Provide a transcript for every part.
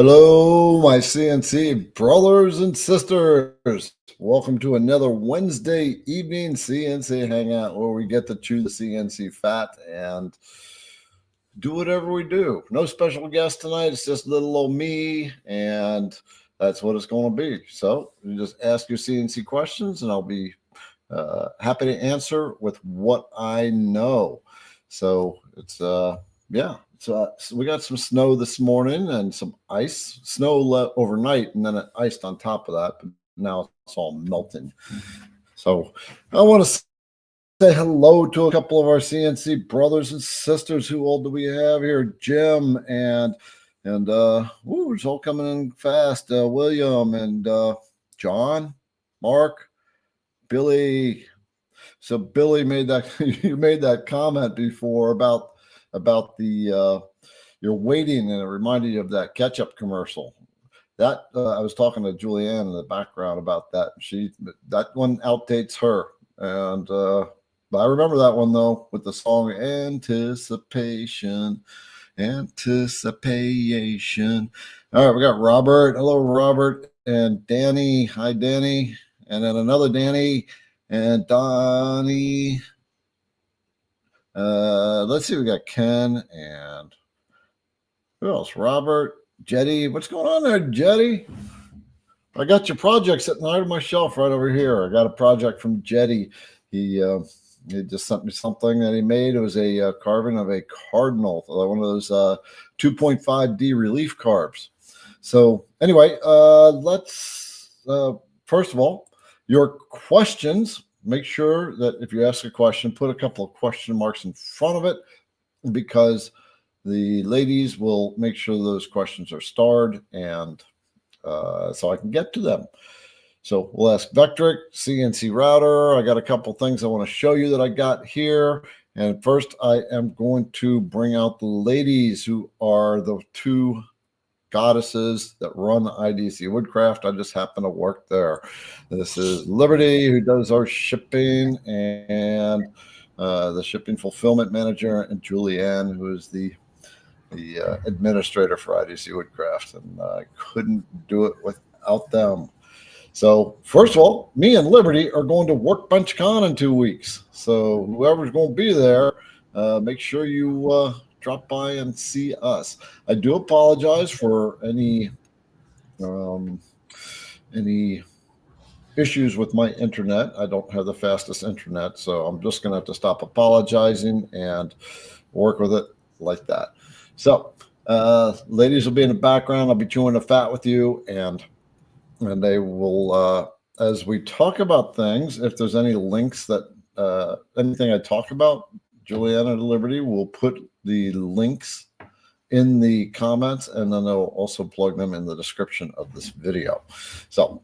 Hello, my CNC brothers and sisters. Welcome to another Wednesday evening CNC hangout where we get to chew the CNC fat and do whatever we do. No special guest tonight. It's just little old me, and that's what it's going to be. So you just ask your CNC questions, and I'll be happy to answer with what I know. So it's yeah. So we got some snow this morning and some ice. Snow overnight, and then it iced on top of that. But now it's all melting. So I want to say hello to a couple of our CNC brothers and sisters. Who old do we have here? Jim and it's all coming in fast. William and John, Mark, Billy. So Billy made that you made that comment before about the you're waiting, and it reminded you of that ketchup commercial. That I was talking to Julianne in the background about that. That one outdates her, and but I remember that one though with the song Anticipation. All right, we got Robert. Hello, Robert, and Danny. Hi, Danny, and then another Danny and Donnie. Let's see, we got Ken and who else? Robert, Jetty. What's going on there, Jetty? I got your project sitting right on my shelf right over here. I got a project from Jetty. He just sent me something that he made. It was a carving of a cardinal, one of those 2.5D relief carbs. So anyway, let's first of all, your questions. Make sure that if you ask a question, put a couple of question marks in front of it, because the ladies will make sure those questions are starred, and so I can get to them. So we'll ask Vectric, CNC router. I got a couple things I want to show you that I got here. And first, I am going to bring out the ladies, who are the two goddesses that run IDC Woodcraft. I just happen to work there. This is Liberty, who does our shipping, and the shipping fulfillment manager, and Julianne, who is the administrator for IDC Woodcraft. And I couldn't do it without them. So first of all, me and Liberty are going to Workbench Con in 2 weeks. So whoever's going to be there, make sure you drop by and see us. I do apologize for any issues with my internet. I don't have the fastest internet, so I'm just going to have to stop apologizing and work with it like that. So ladies will be in the background. I'll be chewing the fat with you, and they will, as we talk about things, if there's any links that anything I talk about, Juliana and Liberty will put the links in the comments, and then they'll also plug them in the description of this video. So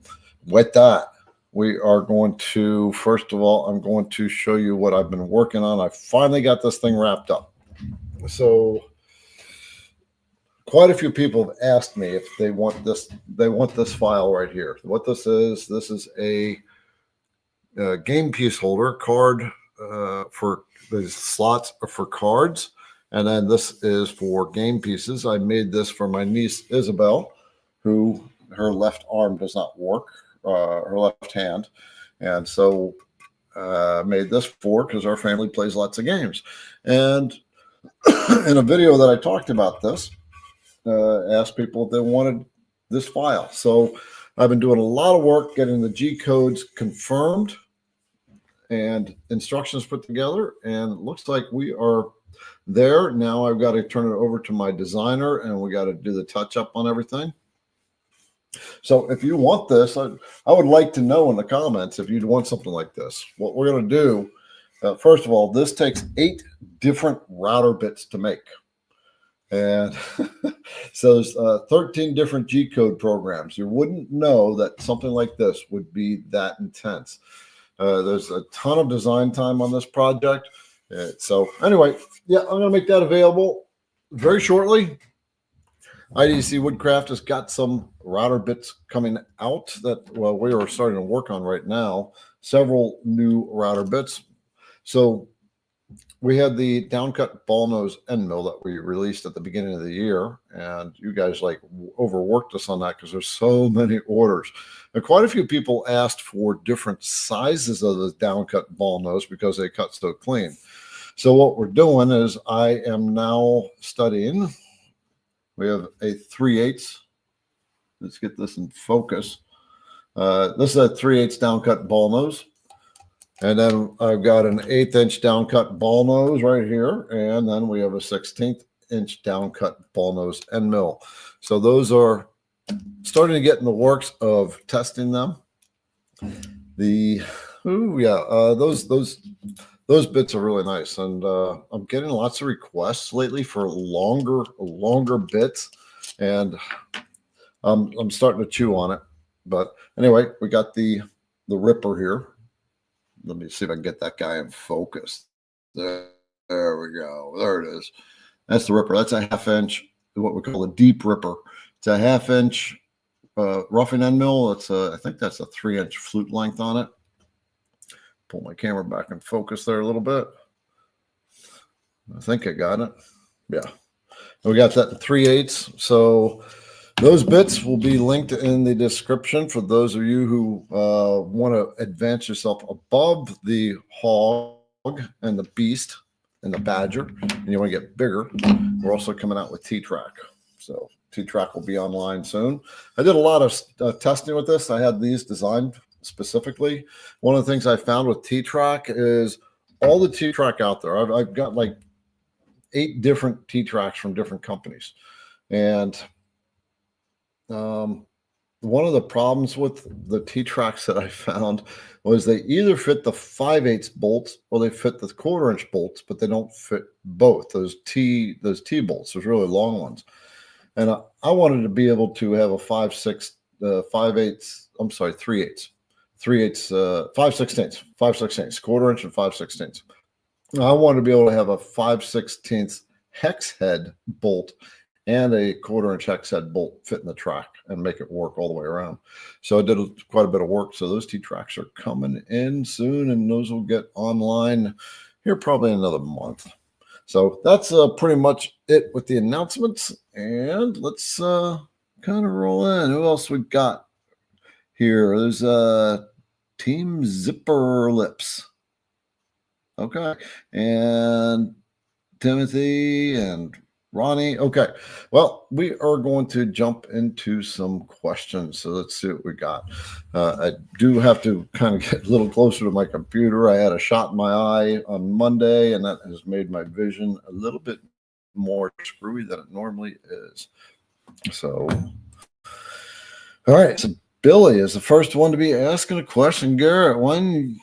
with that, we are going to, first of all, I'm going to show you what I've been working on. I finally got this thing wrapped up. So quite a few people have asked me if they want this file right here. What this is a game piece holder, card for the slots for cards, and then this is for game pieces. I made this for my niece Isabel, who her left arm does not work, her left hand, and so made this for, because our family plays lots of games. And in a video that I talked about this, asked people if they wanted this file. So I've been doing a lot of work getting the G codes confirmed and instructions put together, and it looks like we are there. Now I've got to turn it over to my designer, and we got to do the touch up on everything. So if you want this, I would like to know in the comments if you'd want something like this. What we're going to do, first of all, this takes 8 different router bits to make. And so there's 13 different G-code programs. You wouldn't know that something like this would be that intense. There's a ton of design time on this project. So anyway, yeah, I'm going to make that available very shortly. IDC Woodcraft has got some router bits coming out that, well, we are starting to work on right now. Several new router bits. So we had the downcut ball nose end mill that we released at the beginning of the year, and you guys like overworked us on that because there's so many orders. And quite a few people asked for different sizes of the downcut ball nose because they cut so clean. So what we're doing is I am now studying. We have a 3/8. Let's get this in focus. This is a 3/8 downcut ball nose. And then I've got an 1/8 inch downcut ball nose right here. And then we have a 1/16 inch downcut ball nose end mill. So those are starting to get in the works of testing them. Those bits are really nice. And I'm getting lots of requests lately for longer bits. And I'm starting to chew on it. But anyway, we got the ripper here. Let me see if I can get that guy in focus. There we go. There it is. That's the ripper. That's a 1/2 inch, what we call a deep ripper. It's a 1/2 inch roughing end mill. It's I think that's a 3-inch flute length on it. Pull my camera back in focus there a little bit. I think I got it. Yeah. And we got that in 3/8. So those bits will be linked in the description for those of you who want to advance yourself above the hog and the beast and the badger, and you want to get bigger. We're also coming out with T-Track. So T-Track will be online soon. I did a lot of testing with this. I had these designed specifically. One of the things I found with T-Track is all the T-Track out there. I've got like 8 different T-Tracks from different companies. And one of the problems with the T-Tracks that I found was they either fit the 5/8 bolts or they fit the 1/4 inch bolts, but they don't fit both those T bolts, those really long ones. And I wanted to be able to have a 5/8, 3/8, 5/16, 5/16, 1/4 inch and 5/16. I wanted to be able to have a 5/16 hex head bolt and a 1/4 inch hex head bolt fit in the track and make it work all the way around. So I did quite a bit of work. So those T-Tracks are coming in soon, and those will get online here probably in another month. So that's pretty much it with the announcements. And let's kind of roll in. Who else we got here? There's Team Zipper Lips. Okay. And Timothy and Ronnie. Okay. Well, we are going to jump into some questions. So let's see what we got. I do have to kind of get a little closer to my computer. I had a shot in my eye on Monday, and that has made my vision a little bit more screwy than it normally is. So, all right. So Billy is the first one to be asking a question. Garrett, when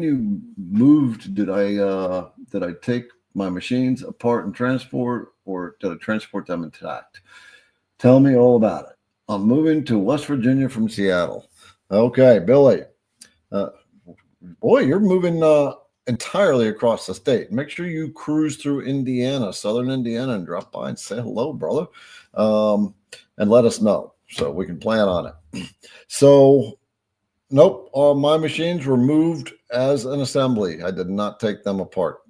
you moved, did I take my machines apart and transport, or did I transport them intact? Tell me all about it. I'm moving to West Virginia from Seattle. Okay, Billy. Boy, you're moving entirely across the state. Make sure you cruise through Indiana, southern Indiana, and drop by and say hello, brother, and let us know so we can plan on it. So, nope, all my machines were moved as an assembly. I did not take them apart.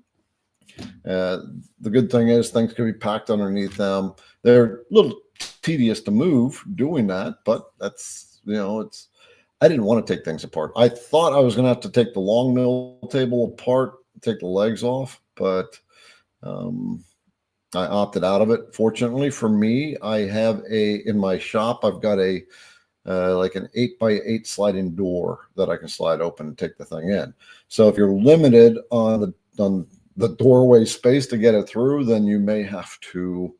The good thing is things can be packed underneath them. They're a little tedious to move doing that, but that's, I didn't want to take things apart. I thought I was going to have to take the Longmill table apart, take the legs off, but I opted out of it. Fortunately for me, I have in my shop, I've got like an 8x8 sliding door that I can slide open and take the thing in. So if you're limited on the doorway space to get it through, then you may have to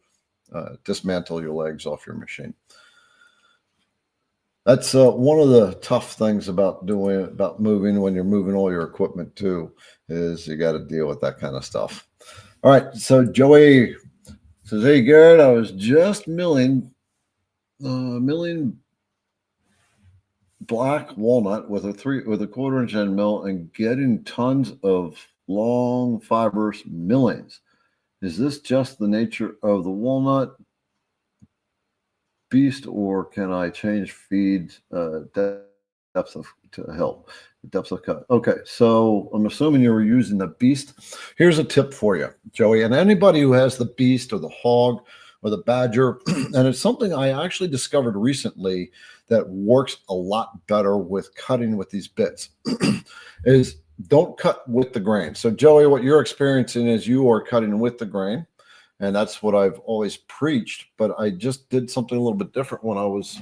dismantle your legs off your machine. That's one of the tough things about moving when you're moving all your equipment too, is you got to deal with that kind of stuff. All right, so Joey says, "Hey Garrett, I was just milling black walnut with a 1/4 inch end mill and getting tons of long fibrous millings. Is this just the nature of the walnut beast, or can I change feed depth to help?" depth of cut. Okay, so I'm assuming you were using the Beast. Here's a tip for you, Joey, and anybody who has the Beast or the Hog or the Badger, and it's something I actually discovered recently that works a lot better with cutting with these bits, is don't cut with the grain. So Joey, what you're experiencing is you are cutting with the grain, and that's what I've always preached, but I just did something a little bit different when I was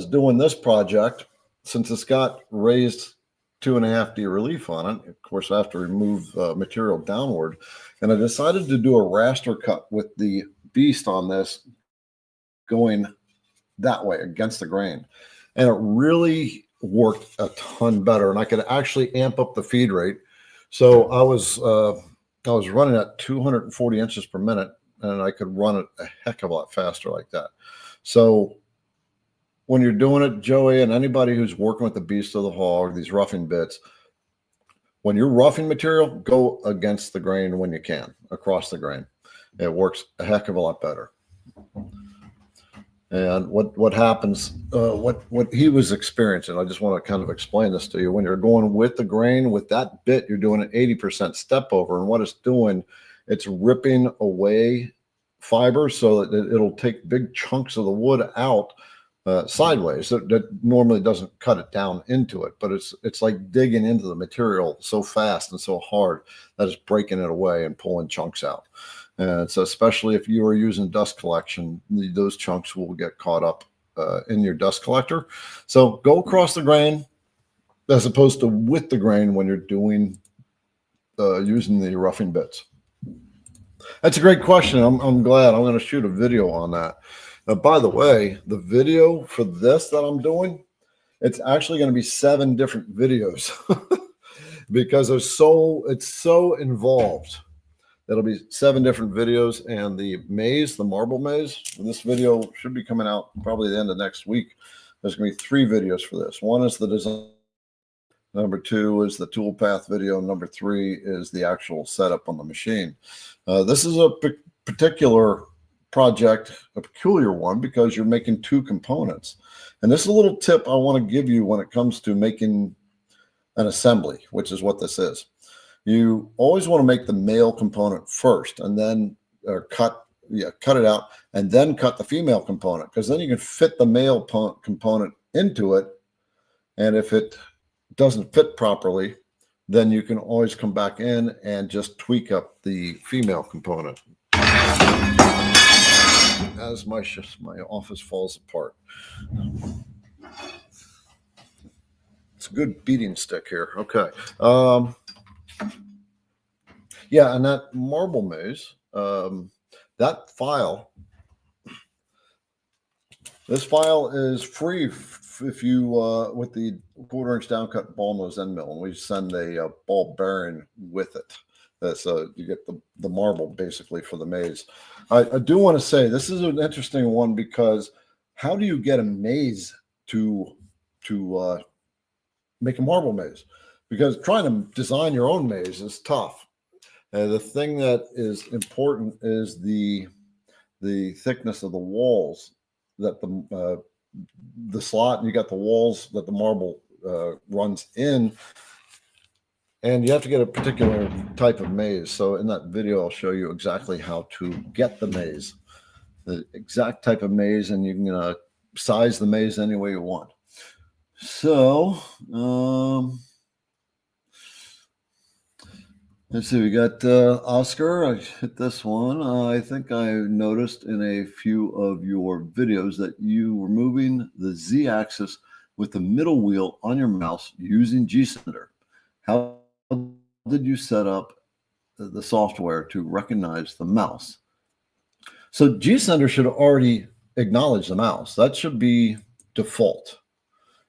doing this project. Since it's got raised 2.5D relief on it, of course I have to remove material downward, and I decided to do a raster cut with the Beast on this going that way against the grain, and it really worked a ton better, and I could actually amp up the feed rate. So I was running at 240 inches per minute, and I could run it a heck of a lot faster like that. So when you're doing it, Joey, and anybody who's working with the Beast or the Hog, these roughing bits, when you're roughing material, go against the grain when you can, across the grain. It works a heck of a lot better. And what happens, what he was experiencing, I just want to kind of explain this to you. When you're going with the grain, with that bit, you're doing an 80% step over. And what it's doing, it's ripping away fiber so that it'll take big chunks of the wood out sideways. That normally doesn't cut it down into it, but it's like digging into the material so fast and so hard that it's breaking it away and pulling chunks out. And so especially if you are using dust collection, those chunks will get caught up in your dust collector. So go across the grain as opposed to with the grain when you're doing using the roughing bits. That's a great question. I'm glad. I'm going to shoot a video on that. By the way, the video for this that I'm doing, it's actually going to be 7 different videos because it's so involved. It'll be 7 different videos, and the maze, the marble maze, this video should be coming out probably the end of next week. There's going to be 3 videos for this. One is the design. Number 2 is the toolpath video. Number 3 is the actual setup on the machine. This is a particular project, a peculiar one, because you're making 2 components. And this is a little tip I want to give you when it comes to making an assembly, which is what this is. You always want to make the male component first, and then cut it out, and then cut the female component, because then you can fit the male component into it. And if it doesn't fit properly, then you can always come back in and just tweak up the female component. As my office falls apart. It's a good beating stick here. Okay. Yeah, and that marble maze, that file, this file is free if you, with the 1/4 inch downcut ball nose end mill, and we send a ball bearing with it. So you get the marble basically for the maze. I do want to say this is an interesting one, because how do you get a maze to make a marble maze? Because trying to design your own maze is tough. The thing that is important is the thickness of the walls that the slot, and you got the walls that the marble runs in, and you have to get a particular type of maze. So in that video, I'll show you exactly how to get the maze, the exact type of maze, and you can size the maze any way you want. So let's see, we got Oscar. I hit this one. I think I noticed in a few of your videos that you were moving the Z-axis with the middle wheel on your mouse using G-Sender. How did you set up the software to recognize the mouse? So G-Sender should already acknowledge the mouse. That should be default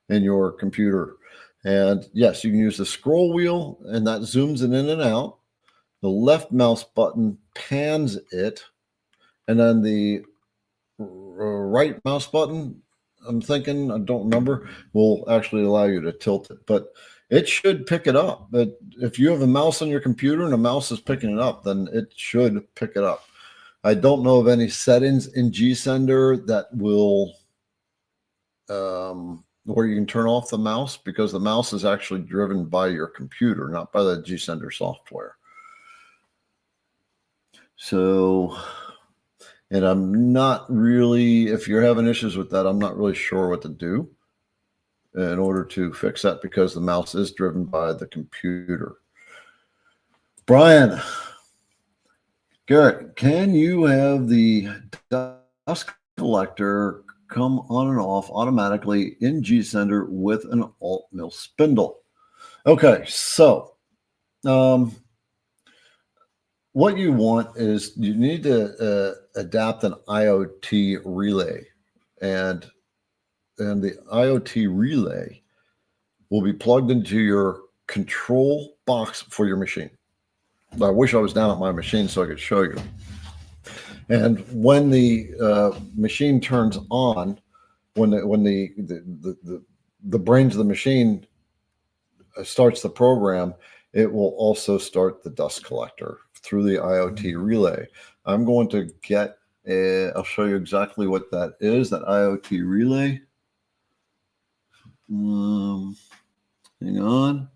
in your computer. And yes, you can use the scroll wheel, and that zooms it in and out. The left mouse button pans it, and then the right mouse button, I'm thinking, I don't remember, will actually allow you to tilt it. But it should pick it up. But if you have a mouse on your computer and a mouse is picking it up, then it should pick it up. I don't know of any settings in G-Sender that will where you can turn off the mouse, because the mouse is actually driven by your computer, not by the G-Sender software. So, and I'm not really, if you're having issues with that, I'm not really sure what to do in order to fix that, because the mouse is driven by the computer. Brian, Garrett, can you have the dust collector come on and off automatically in G-Sender with an alt mill spindle? Okay, so what you want is you need to adapt an IoT relay, and the IoT relay will be plugged into your control box for your machine. I wish I was down at my machine so I could show you. And when the machine turns on, when the brains of the machine starts the program, it will also start the dust collector through the IoT relay. I'm going to get I'll show you exactly what that is, that IoT relay. Hang on.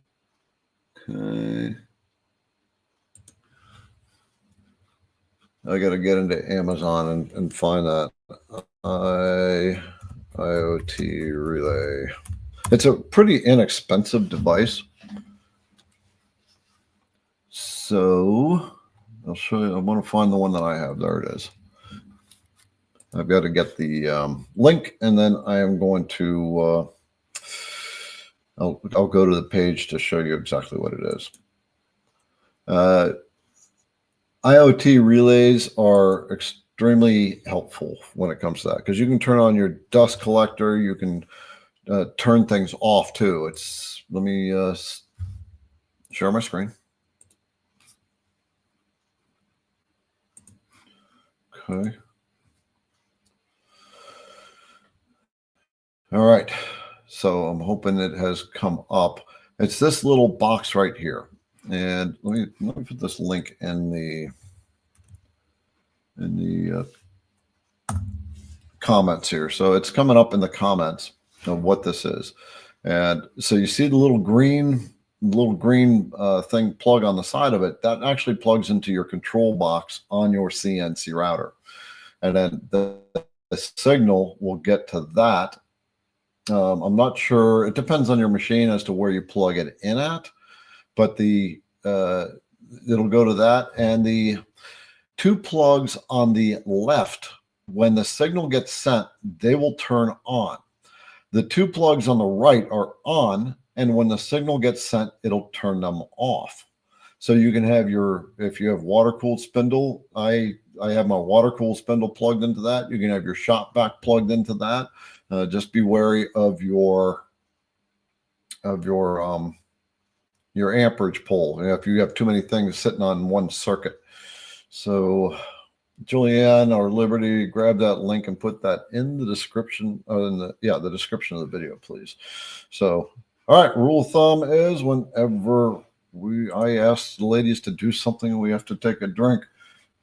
Okay. I got to get into Amazon and find that IoT relay. It's a pretty inexpensive device. So I'll show you. I want to find the one that I have. There it is. I've got to get the link, and then I am going to I'll go to the page to show you exactly what it is. IoT relays are extremely helpful when it comes to that, because you can turn on your dust collector. You can turn things off too. Let me share my screen. Okay. All right. So I'm hoping it has come up. It's this little box right here. And let me put this link in the comments here. So it's coming up in the comments of what this is. And so you see the little green thing plug on the side of it. That actually plugs into your control box on your CNC router. And then the signal will get to that. I'm not sure. It depends on your machine as to where you plug it in at. But it'll go to that, and the two plugs on the left, when the signal gets sent, they will turn on. The two plugs on the right are on, and when the signal gets sent, it'll turn them off. So you can have if you have water-cooled spindle, I have my water-cooled spindle plugged into that. You can have your shop vac plugged into that. Just be wary of your amperage pole if you have too many things sitting on one circuit. So Julianne or Liberty, grab that link and put that in the description, the description of the video, please. So, all right, rule of thumb is whenever I ask the ladies to do something, we have to take a drink.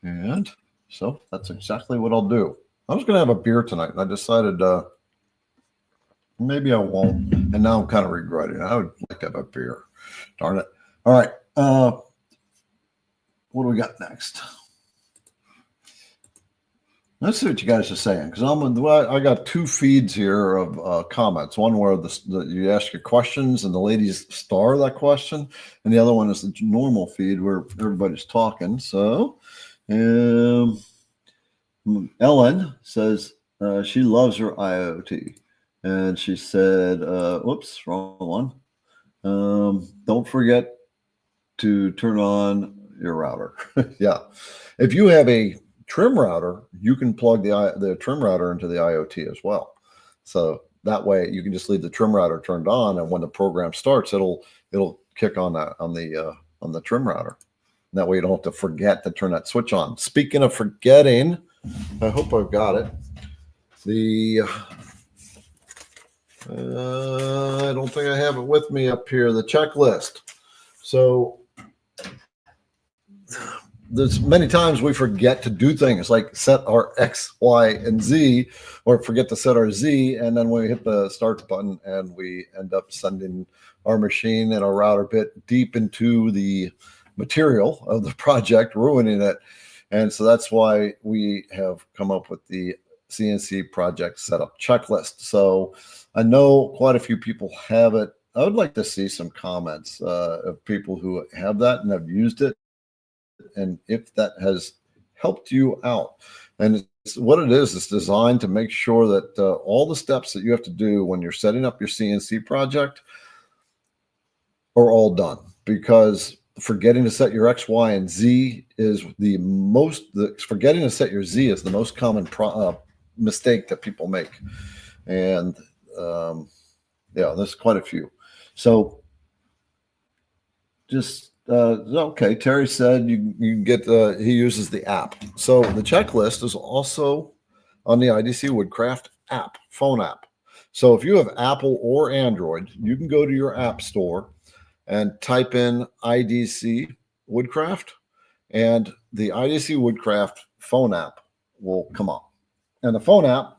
And so that's exactly what I'll do. I was going to have a beer tonight, and I decided maybe I won't. And now I'm kind of regretting it. I would like to have a beer. Darn it. All right. What do we got next? Let's see what you guys are saying, because I got two feeds here of comments. One where you ask your questions and the ladies star that question, and the other one is the normal feed where everybody's talking. So Ellen says she loves her IoT, and she said, whoops, wrong one. Don't forget to turn on your router. Yeah. If you have a trim router, you can plug the trim router into the IoT as well. So that way you can just leave the trim router turned on, and when the program starts, it'll kick on the trim router. And that way you don't have to forget to turn that switch on. Speaking of forgetting, I hope I've got it. I don't think I have it with me up here, the checklist. So there's many times we forget to do things like set our X, Y, and Z, or forget to set our Z, and then we hit the start button and we end up sending our machine and our router bit deep into the material of the project, ruining it. And so that's why we have come up with the CNC project setup checklist. So I know quite a few people have it. I would like to see some comments of people who have that and have used it, and if that has helped you out. And what it is, it's designed to make sure that all the steps that you have to do when you're setting up your CNC project are all done, because forgetting to set your X, Y, and Z is forgetting to set your Z is the most common mistake that people make. And yeah, there's quite a few. So just okay, Terry said you can get he uses the app. So the checklist is also on the IDC Woodcraft app, phone app. So if you have Apple or Android, you can go to your app store and type in IDC Woodcraft, and the IDC Woodcraft phone app will come up. And the phone app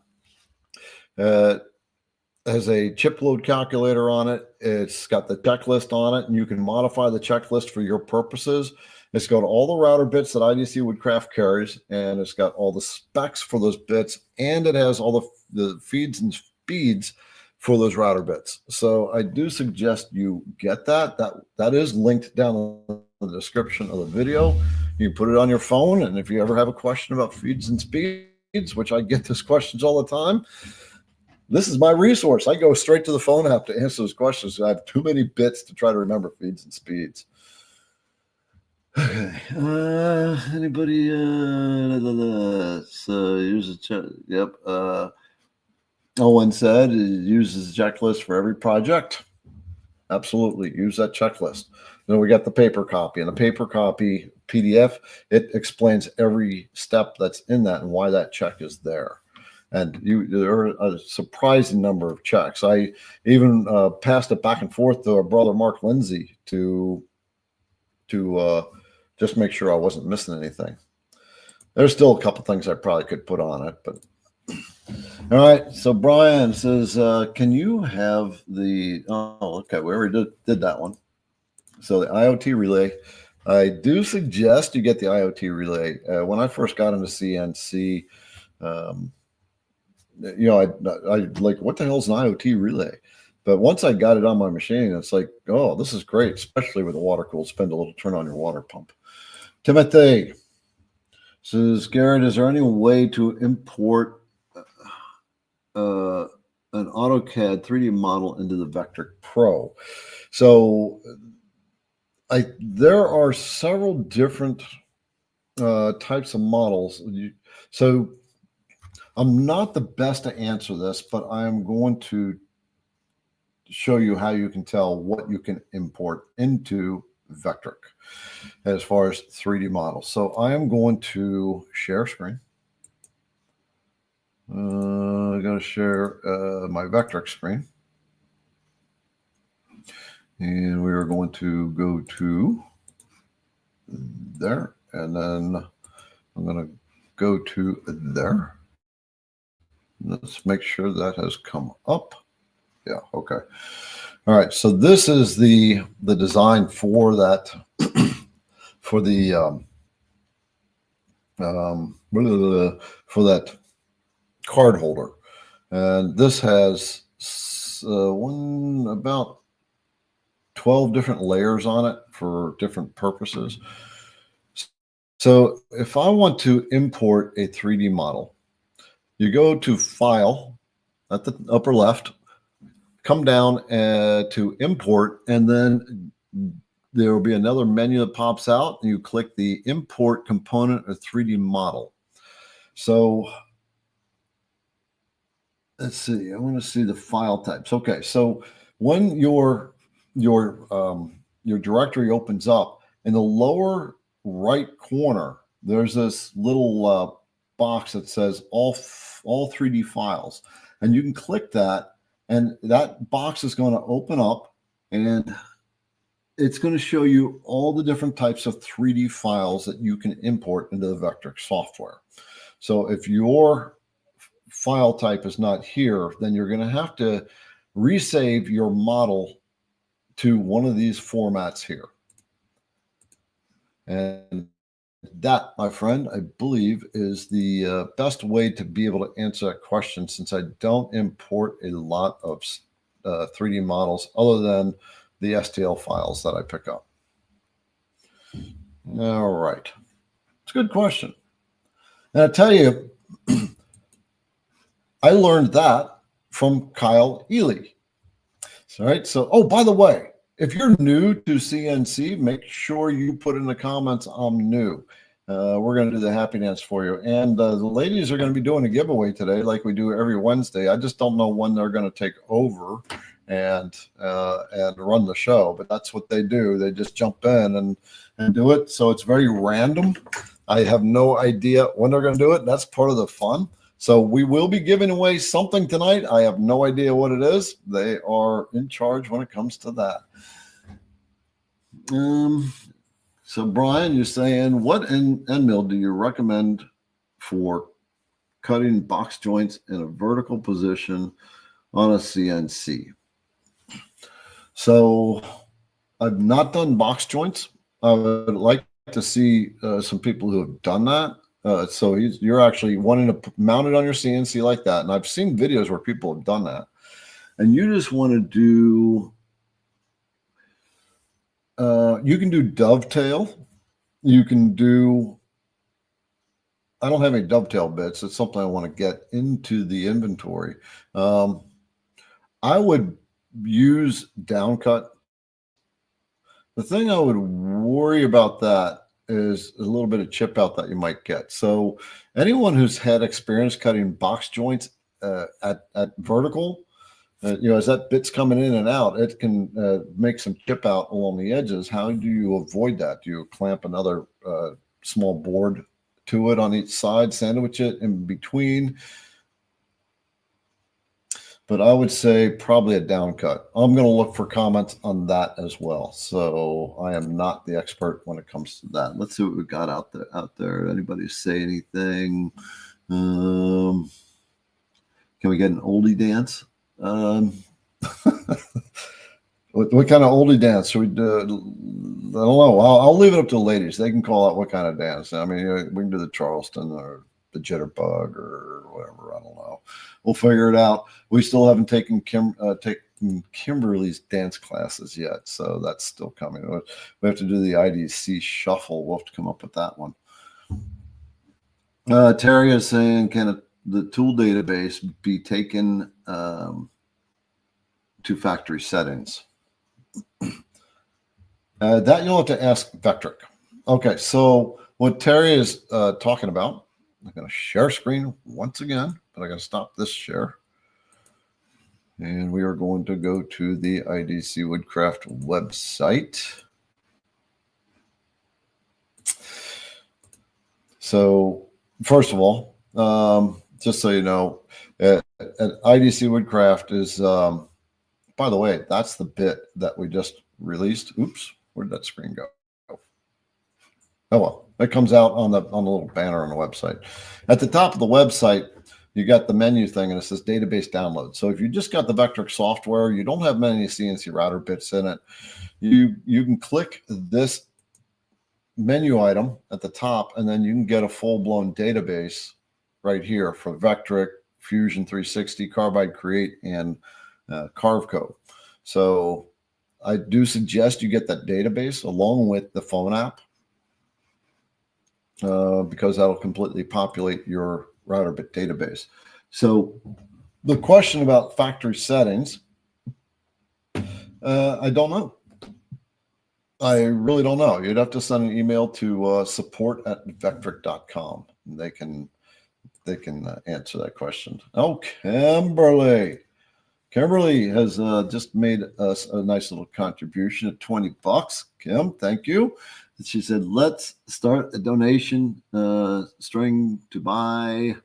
has a chip load calculator on it. It's got the checklist on it, and you can modify the checklist for your purposes. It's got all the router bits that IDC Woodcraft carries, and it's got all the specs for those bits, and it has all the feeds and speeds for those router bits. So I do suggest you get that. That is linked down in the description of the video. You can put it on your phone, and if you ever have a question about feeds and speeds, which I get those questions all the time, this is my resource. I go straight to the phone app to answer those questions. I have too many bits to try to remember feeds and speeds. Okay. Anybody? So use a check. Yep. Owen said it uses a checklist for every project. Absolutely. Use that checklist. Then we got the paper copy, and the paper copy PDF, it explains every step that's in that and why that check is there. And there are a surprising number of checks. I even passed it back and forth to our brother Mark Lindsay to just make sure I wasn't missing anything. There's still a couple things I probably could put on it, but all right. So Brian says, "Can you have the?" Oh, okay. We already did that one. So the IoT relay. I do suggest you get the IoT relay. When I first got into CNC. I like, what the hell is an IoT relay? But once I got it on my machine, it's like, oh, this is great, especially with a water-cooled spindle. It'll turn on your water pump. Timothy says, Garrett, is there any way to import an AutoCAD 3D model into the Vectric Pro? So there are several different types of models. So I'm not the best to answer this, but I am going to show you how you can tell what you can import into Vectric as far as 3D models. So I am going to share screen. I'm going to share my Vectric screen. And we are going to go to there. And then I'm going to go to there. Let's make sure that has come up. Yeah, okay. All right, so this is the design for that, for the for that card holder. And this has about 12 different layers on it for different purposes. So if I want to import a 3D model, you go to File at the upper left, come down to Import, and then there will be another menu that pops out, and you click the Import Component or 3D Model. So let's see. I want to see the file types. Okay, so when your directory opens up, in the lower right corner, there's this little box that says all 3D files, and you can click that, and that box is going to open up, and it's going to show you all the different types of 3D files that you can import into the Vectric software. So if your file type is not here, then you're going to have to resave your model to one of these formats here. And that, my friend, I believe is the best way to be able to answer that question, since I don't import a lot of 3D models other than the STL files that I pick up. All right. It's a good question. And I tell you, I learned that from Kyle Ely. All right. So, oh, by the way, if you're new to CNC, make sure you put in the comments, I'm new. We're going to do the happy dance for you. And the ladies are going to be doing a giveaway today, like we do every Wednesday. I just don't know when they're going to take over and run the show, but that's what they do. They just jump in and do it. So it's very random. I have no idea when they're going to do it. That's part of the fun. So we will be giving away something tonight. I have no idea what it is. They are in charge when it comes to that. So Brian, you're saying, what end mill do you recommend for cutting box joints in a vertical position on a CNC? So I've not done box joints. I would like to see some people who have done that. So you're actually wanting to mount it on your CNC like that. And I've seen videos where people have done that. And you just want to do, you can do dovetail. You can do, I don't have any dovetail bits. It's something I want to get into the inventory. I would use downcut. The thing I would worry about that is a little bit of chip out that you might get. So anyone who's had experience cutting box joints at vertical, as that bit's coming in and out, it can make some chip out along the edges. How do you avoid that? Do you clamp another small board to it on each side, sandwich it in between? But I would say probably a down cut. I'm going to look for comments on that as well. So I am not the expert when it comes to that. Let's see what we got out there. Anybody say anything? Can we get an oldie dance? What kind of oldie dance should we do? I don't know. I'll leave it up to the ladies. They can call out what kind of dance. I mean, we can do the Charleston or the jitterbug or whatever. I don't know. We'll figure it out. We still haven't taken Kimberly's dance classes yet, so that's still coming. We have to do the IDC shuffle. We'll have to come up with that one. Terry is saying, can the tool database be taken to factory settings? That you'll have to ask Vectric. Okay, so what Terry is talking about, I'm going to share screen once again, but I got to stop this share. And we are going to go to the IDC Woodcraft website. So first of all, just so you know, at IDC Woodcraft is, by the way, that's the bit that we just released. Oops, where did that screen go? Oh well, it comes out on the little banner on the website. At the top of the website, you got the menu thing, and it says database download. So if you just got the Vectric software, you don't have many CNC router bits in it, you can click this menu item at the top, and then you can get a full-blown database right here for Vectric, Fusion 360, Carbide Create, and Carveco. So I do suggest you get that database along with the phone app, because that'll completely populate your router bit database. So the question about factory settings, I don't know. I really don't know. You'd have to send an email to support@vectric.com. They can answer that question. Oh, Kimberly has just made us a nice little contribution at $20. Kim, thank you. She said, let's start a donation string to buy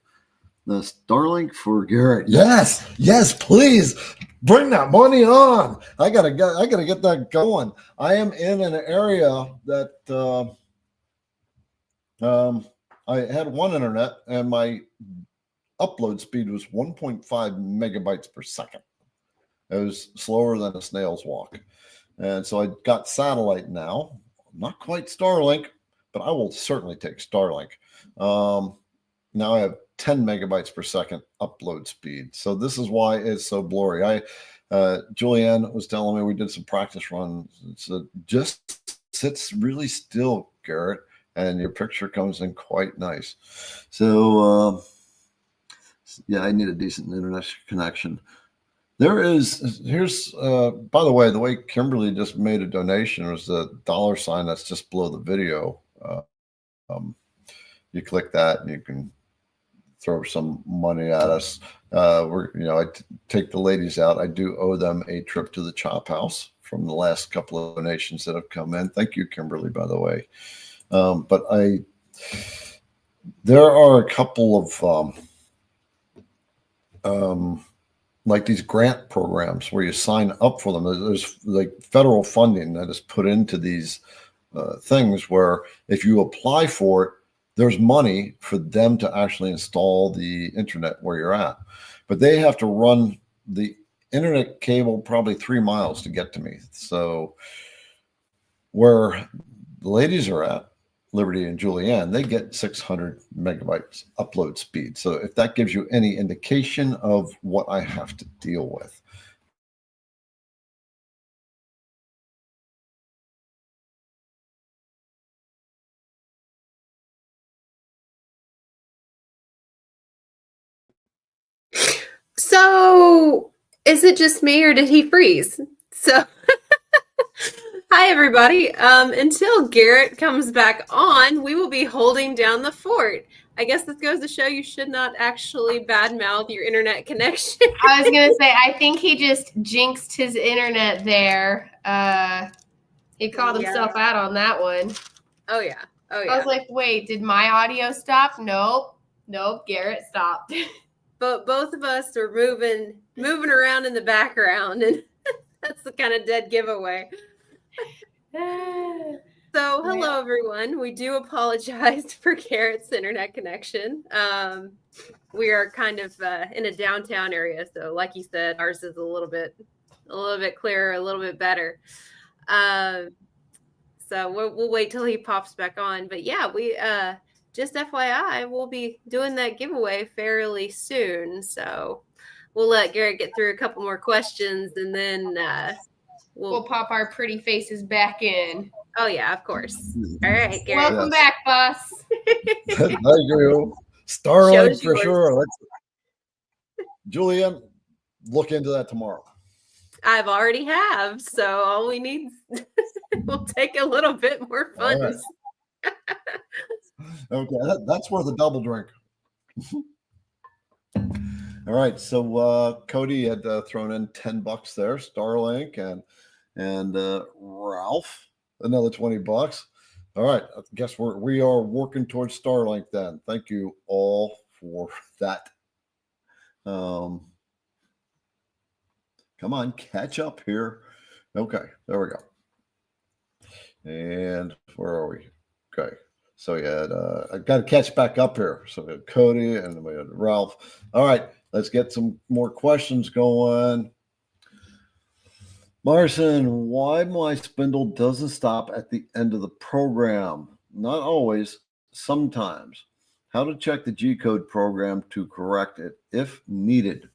the Starlink for Garrett. Yes, please. Bring that money on. I gotta get that going. I am in an area that I had one internet and my upload speed was 1.5 megabytes per second. It was slower than a snail's walk. And so I got satellite now, not quite Starlink, but I will certainly take Starlink. Now I have 10 megabytes per second upload speed. So this is why it's so blurry. Julianne was telling me we did some practice runs. So just sits really still, Garrett, and your picture comes in quite nice. So yeah, I need a decent internet connection. Here's by the way Kimberly just made a donation was the $ that's just below the video. You click that and you can throw some money at us. I take the ladies out. I do owe them a trip to the chop house from the last couple of donations that have come in. Thank you, Kimberly, by the way. But there are a couple of like these grant programs where you sign up for them. There's like federal funding that is put into these things where if you apply for it, there's money for them to actually install the internet where you're at. But they have to run the internet cable probably 3 miles to get to me. So where the ladies are at, Liberty and Julianne, they get 600 megabytes upload speed. So if that gives you any indication of what I have to deal with. So is it just me or did he freeze? So hi, everybody. Until Garrett comes back on, we will be holding down the fort. I guess this goes to show you should not actually badmouth your internet connection. I was going to say, I think he just jinxed his internet there. He called himself out on that one. Oh, yeah. Oh, yeah. I was like, wait, did my audio stop? Nope, Garrett stopped. But both of us are moving around in the background, and that's the kind of dead giveaway. So, hello, everyone. We do apologize for Garrett's internet connection. We are kind of in a downtown area, so like you said, ours is a little bit clearer, a little bit better. So we'll wait till he pops back on. But yeah, we just FYI, we'll be doing that giveaway fairly soon. So we'll let Garrett get through a couple more questions, and then we'll pop our pretty faces back in. Oh, yeah, of course. All right, Garrett. Welcome back, boss. Thank you. Starlink for sure. Julian, look into that tomorrow. I've already have, so all we need will take a little bit more funds. Right. Okay, that's worth a double drink. All right, so Cody had thrown in $10 there, Starlink, and Ralph another $20. All right, I guess we are working towards Starlink then. Thank you all for that. Come on, catch up here. Okay, there we go. And where are we? Okay, so we had I got to catch back up here. So we had Cody and we had Ralph. All right, let's get some more questions going. Marson, why my spindle doesn't stop at the end of the program? Not always, sometimes. How to check the G-code program to correct it if needed.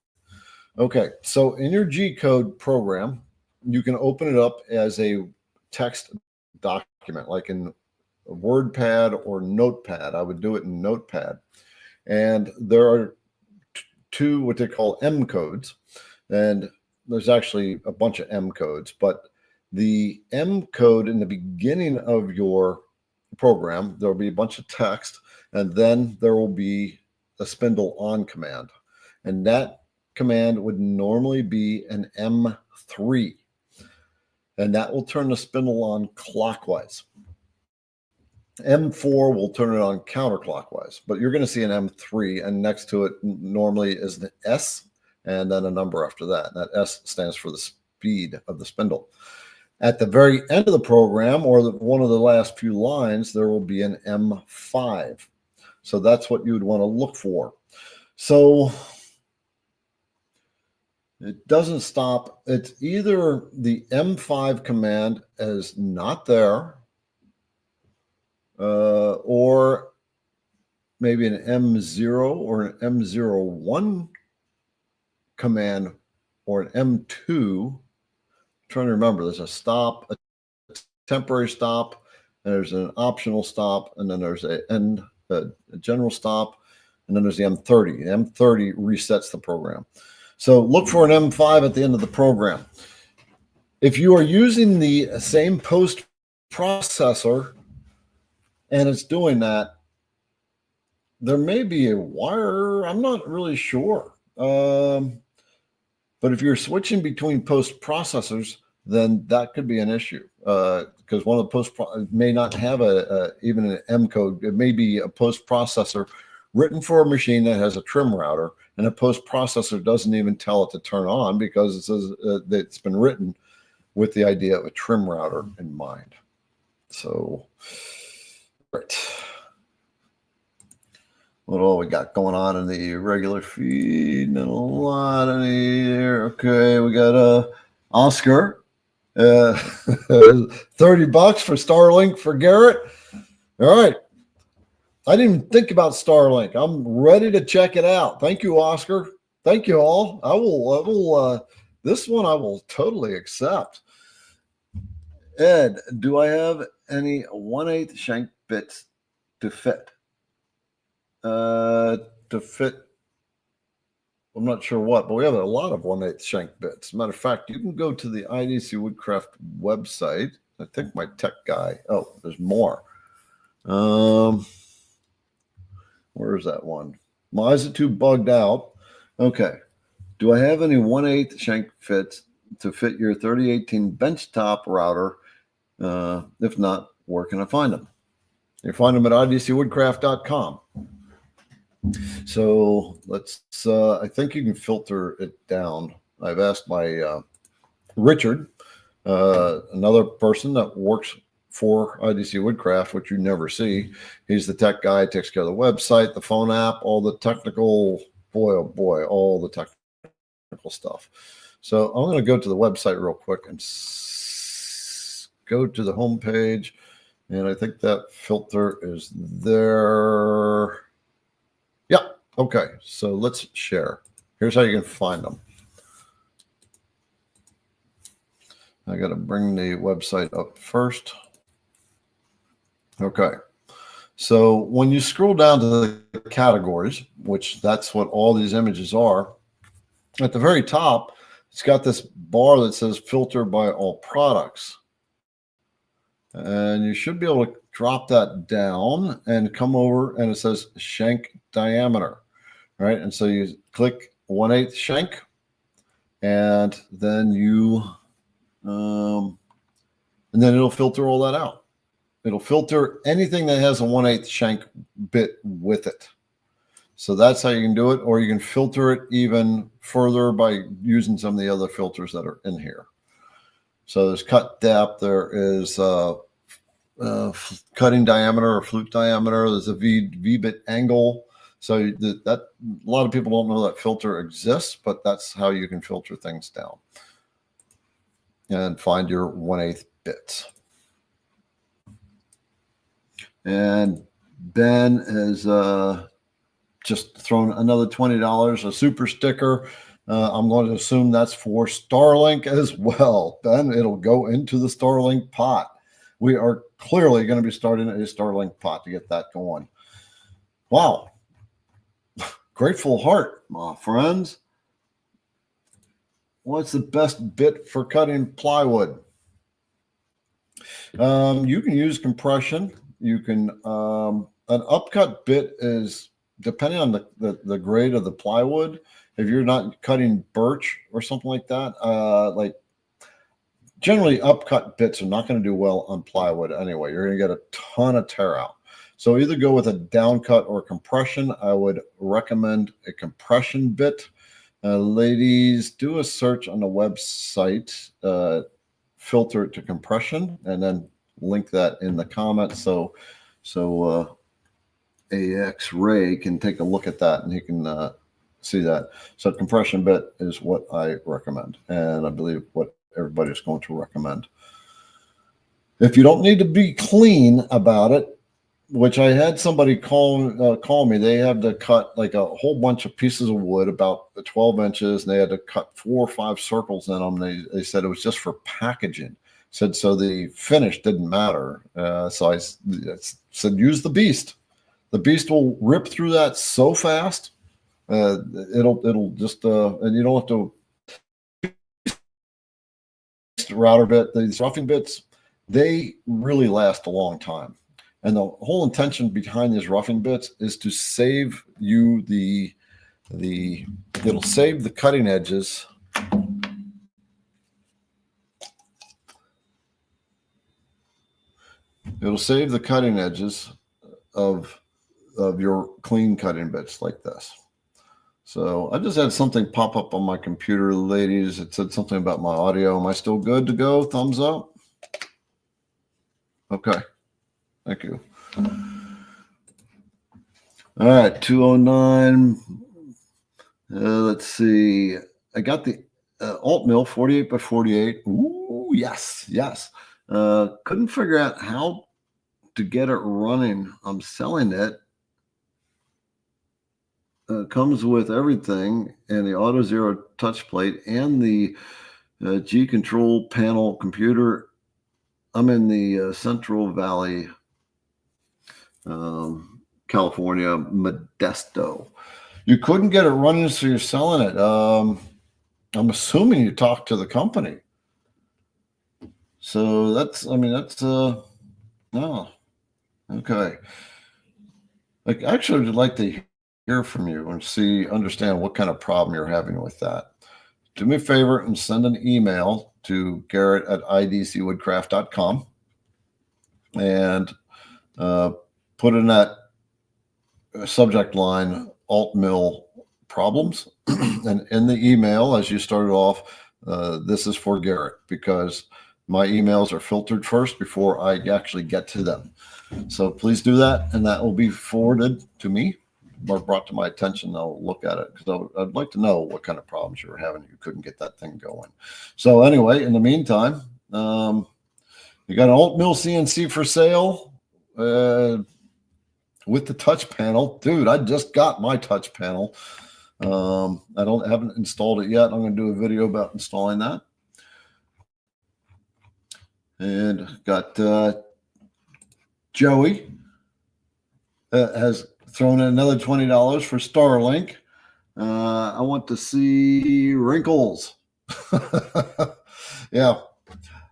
Okay, so in your G-code program, you can open it up as a text document, like in WordPad or Notepad. I would do it in Notepad. And there are two what they call M codes. And there's actually a bunch of M codes, but the M code in the beginning of your program, there'll be a bunch of text, and then there will be a spindle on command. And that command would normally be an M3. And that will turn the spindle on clockwise. M4 will turn it on counterclockwise, but you're going to see an M3, and next to it normally is the S, and then a number after that. And that S stands for the speed of the spindle. At the very end of the program, or one of the last few lines, there will be an M5. So that's what you would want to look for. So it doesn't stop. It's either the M5 command is not there, or maybe an M0 or an M01 command, or an M2. I'm trying to remember, there's a stop, a temporary stop, and there's an optional stop, and then there's a general stop, and then there's the M30. The M30 resets the program. So look for an M5 at the end of the program. If you are using the same post processor and it's doing that, there may be a wire. I'm not really sure. But if you're switching between post processors, then that could be an issue, because one of the post may not have even an M code. It may be a post processor written for a machine that has a trim router, and a post processor doesn't even tell it to turn on because it says that it's been written with the idea of a trim router in mind. So, right. What all we got going on in the regular feed? Not a lot in here. Okay, we got Oscar. $30 for Starlink for Garrett. All right. I didn't even think about Starlink. I'm ready to check it out. Thank you, Oscar. Thank you all. I will this one I will totally accept. Ed, do I have any 1/8 shank bits to fit? I'm not sure what, but we have a lot of 1/8 shank bits. Matter of fact, you can go to the IDC Woodcraft website. I think my tech guy. Oh, there's more. Where's that one? My eyes are too bugged out. Okay. Do I have any 1/8 shank fits to fit your 3018 benchtop router? If not, where can I find them? You find them at idcwoodcraft.com. So let's, I think you can filter it down. I've asked my Richard, another person that works for IDC Woodcraft, which you never see. He's the tech guy, takes care of the website, the phone app, all the technical, boy, oh boy, all the technical stuff. So I'm going to go to the website real quick and go to the home page. And I think that filter is there. Yeah. Okay. So let's share. Here's how you can find them. I got to bring the website up first. Okay. So when you scroll down to the categories, which that's what all these images are, at the very top, it's got this bar that says filter by all products. And you should be able to drop that down and come over, and it says shank diameter, right? And so you click 1/8 shank, and then you, and then it'll filter all that out. It'll filter anything that has a 1/8 shank bit with it. So that's how you can do it, or you can filter it even further by using some of the other filters that are in here. So there's cut depth, there is cutting diameter or flute diameter, there's a V-bit angle. So that a lot of people don't know that filter exists, but that's how you can filter things down and find your 1/8 bits. And Ben has just thrown another $20, a super sticker. I'm going to assume that's for Starlink as well. Ben, it'll go into the Starlink pot. We are clearly going to be starting a Starlink pot to get that going. Wow. Grateful heart, my friends. What's the best bit for cutting plywood? You can use compression. You can, an upcut bit is, depending on the grade of the plywood, if you're not cutting birch or something like that, like generally upcut bits are not going to do well on plywood anyway. You're going to get a ton of tear out. So either go with a downcut or compression. I would recommend a compression bit. Ladies, do a search on the website, filter it to compression, and then link that in the comments so AX Ray can take a look at that and he can see that. So compression bit is what I recommend, and I believe what everybody's going to recommend. If you don't need to be clean about it, which I had somebody call me, they had to cut like a whole bunch of pieces of wood about 12 inches, and they had to cut 4 or 5 circles in them. They said it was just for packaging. Said so the finish didn't matter. So I said use the Beast. The Beast will rip through that so fast. It'll just and you don't have to router bit. These roughing bits, they really last a long time. And the whole intention behind these roughing bits is to save you it'll save the cutting edges. It'll save the cutting edges of your clean cutting bits like this. So I just had something pop up on my computer, ladies. It said something about my audio. Am I still good to go? Thumbs up. Okay. Thank you. All right, 209. Let's see. I got the alt mill 48 by 48. Ooh, yes, yes. Couldn't figure out how to get it running. I'm selling it. Comes with everything and the Auto Zero touch plate and the G control panel computer. I'm in the Central Valley, California, Modesto. You couldn't get it running, so you're selling it. I'm assuming you talked to the company. So that's, no, okay. Like, actually, I'd like to hear from you and understand what kind of problem you're having with that. Do me a favor and send an email to Garrett at idcwoodcraft.com and put in that subject line alt mill problems. And in the email, as you started off, this is for Garrett, because my emails are filtered first before I actually get to them. So please do that, and that will be forwarded to me or brought to my attention. I'll look at it because I'd like to know what kind of problems you were having. You couldn't get that thing going. So anyway, in the meantime, you got an alt mill CNC for sale with the touch panel. Dude, I just got my touch panel. I haven't installed it yet. I'm going to do a video about installing that. And got Joey has thrown in another $20 for Starlink. I want to see wrinkles. Yeah,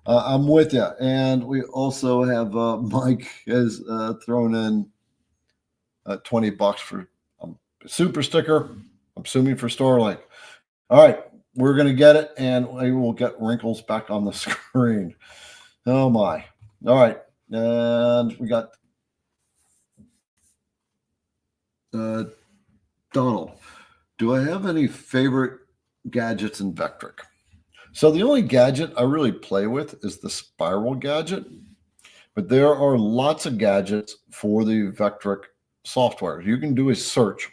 I'm with you. And we also have Mike has thrown in $20 for super sticker. I'm assuming for Starlink. All right, we're going to get it, and we will get wrinkles back on the screen. Oh my. All right. And we got Donald. Do I have any favorite gadgets in Vectric? So the only gadget I really play with is the spiral gadget, but there are lots of gadgets for the Vectric software. You can do a search.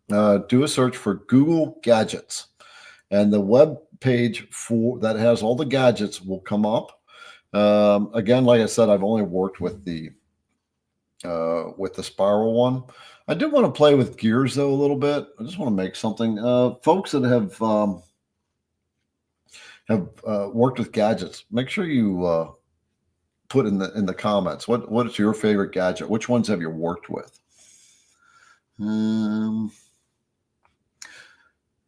Do a search for Google Gadgets, and the web page that has all the gadgets will come up. Again, like I said, I've only worked with the spiral one. I do want to play with gears though a little bit. I just want to make something. Folks that have worked with gadgets, make sure you put in the comments what is your favorite gadget. Which ones have you worked with?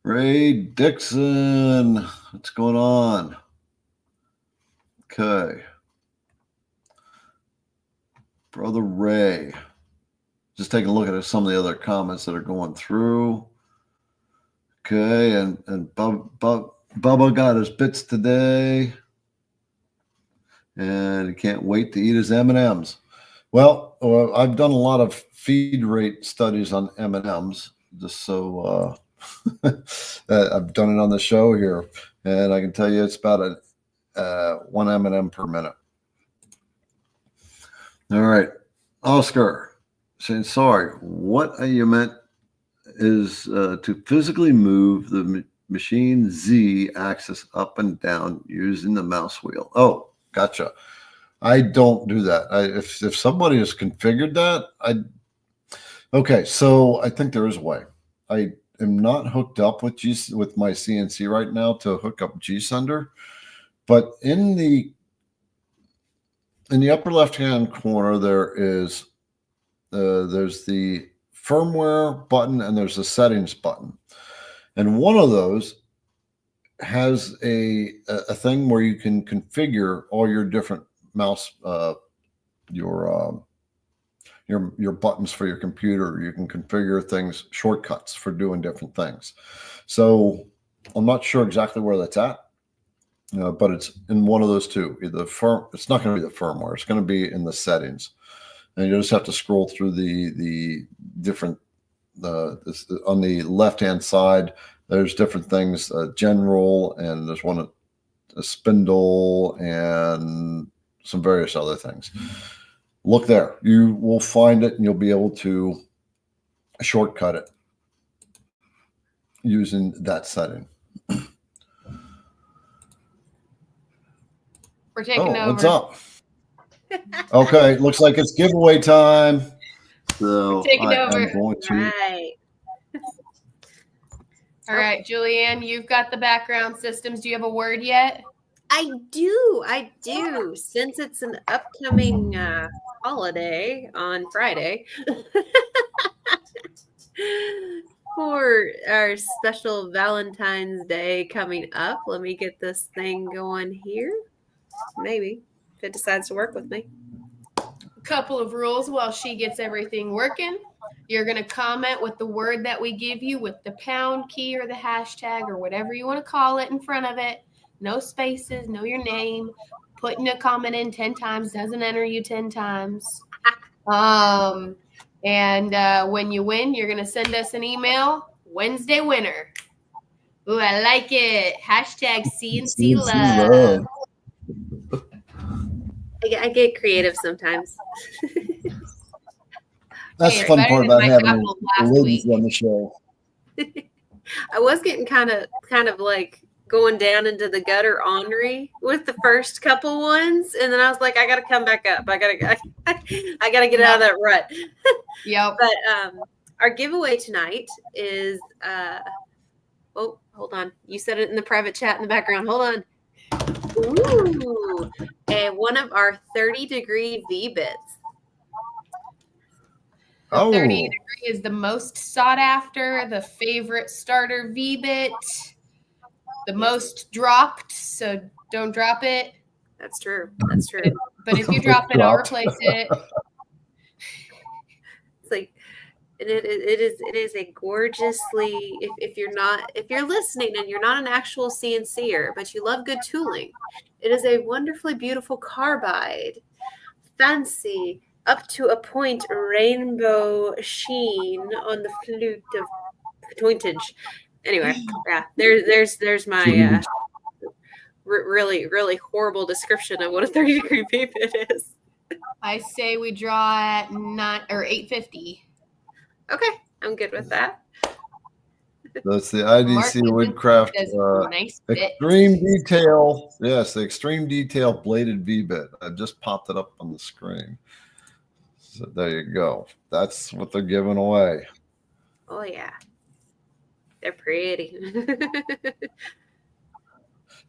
Ray Dixon, what's going on? Okay. Brother Ray. Just taking a look at some of the other comments that are going through. Okay, and Bubba got his bits today. And he can't wait to eat his M&Ms. Well, I've done a lot of feed rate studies on M&Ms, just so I've done it on the show here, and I can tell you it's about a 1 M&M per minute. All right, Oscar saying, sorry, what you meant is to physically move the machine Z axis up and down using the mouse wheel. Oh, gotcha. I don't do that. If somebody has configured that, okay. So I think there is a way. I am not hooked up with my CNC right now to hook up G-Sender, but in the upper left-hand corner there's the firmware button and there's the settings button, and one of those has a thing where you can configure all your different mouse your buttons for your computer. You can configure things, shortcuts for doing different things. So I'm not sure exactly where that's at, but it's in one of those two. It's not going to be the firmware. It's going to be in the settings, and you just have to scroll through the different. On the left-hand side, there's different things, general, and there's one a spindle and some various other things. Look there. You will find it, and you'll be able to shortcut it using that setting. We're taking over. What's up? Okay, looks like it's giveaway time. So We're taking over. I'm going to. Right. All right, Julianne, you've got the background systems. Do you have a word yet? I do. Since it's an upcoming holiday on Friday for our special Valentine's Day coming up, let me get this thing going here. Maybe if it decides to work with me. Couple of rules while she gets everything working. You're going to comment with the word that we give you with the pound key or the hashtag or whatever you want to call it in front of it. No spaces, know your name. Putting a comment in 10 times doesn't enter you 10 times. And when you win, you're going to send us an email. Wednesday winner. Ooh, I like it. Hashtag CNC love. I get creative sometimes. That's the fun part about having ladies on the show. I was getting kind of like going down into the gutter ornery with the first couple ones, and then I was like, I got to come back up. I gotta get out of that rut. Yep. But our giveaway tonight is oh, hold on. You said it in the private chat in the background. Hold on. Ooh, and one of our 30-degree V-bits. The 30 degree is the most sought after, the favorite starter V-bit, the most dropped, so don't drop it. That's true. That's true. But if you drop it, I'll replace it. It's like it is a gorgeously, if you're listening and you're not an actual CNCer, but you love good tooling, it is a wonderfully beautiful carbide, fancy, up to a point rainbow sheen on the flute of pointage. Anyway, yeah, there's my really, really horrible description of what a 30-degree V-bit is. I say we draw at 850. Okay, I'm good with that. That's the IDC Woodcraft nice extreme detail. Yes, the extreme detail bladed V-bit. I just popped it up on the screen. So there you go. That's what they're giving away. Oh yeah, they're pretty.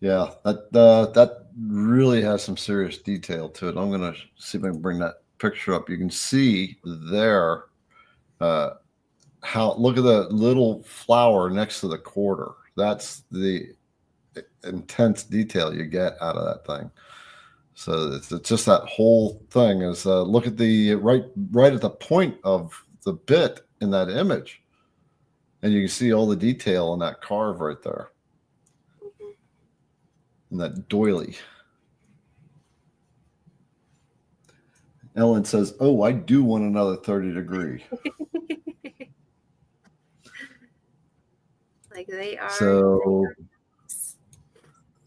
Yeah, that really has some serious detail to it. I'm gonna see if I can bring that picture up. You can see there how, look at the little flower next to the quarter. That's the intense detail you get out of that thing. So it's just that whole thing is look at the right at the point of the bit in that image, and you can see all the detail in that carve right there, and that doily. Ellen says, "Oh, I do want another 30 degree." Like they are. So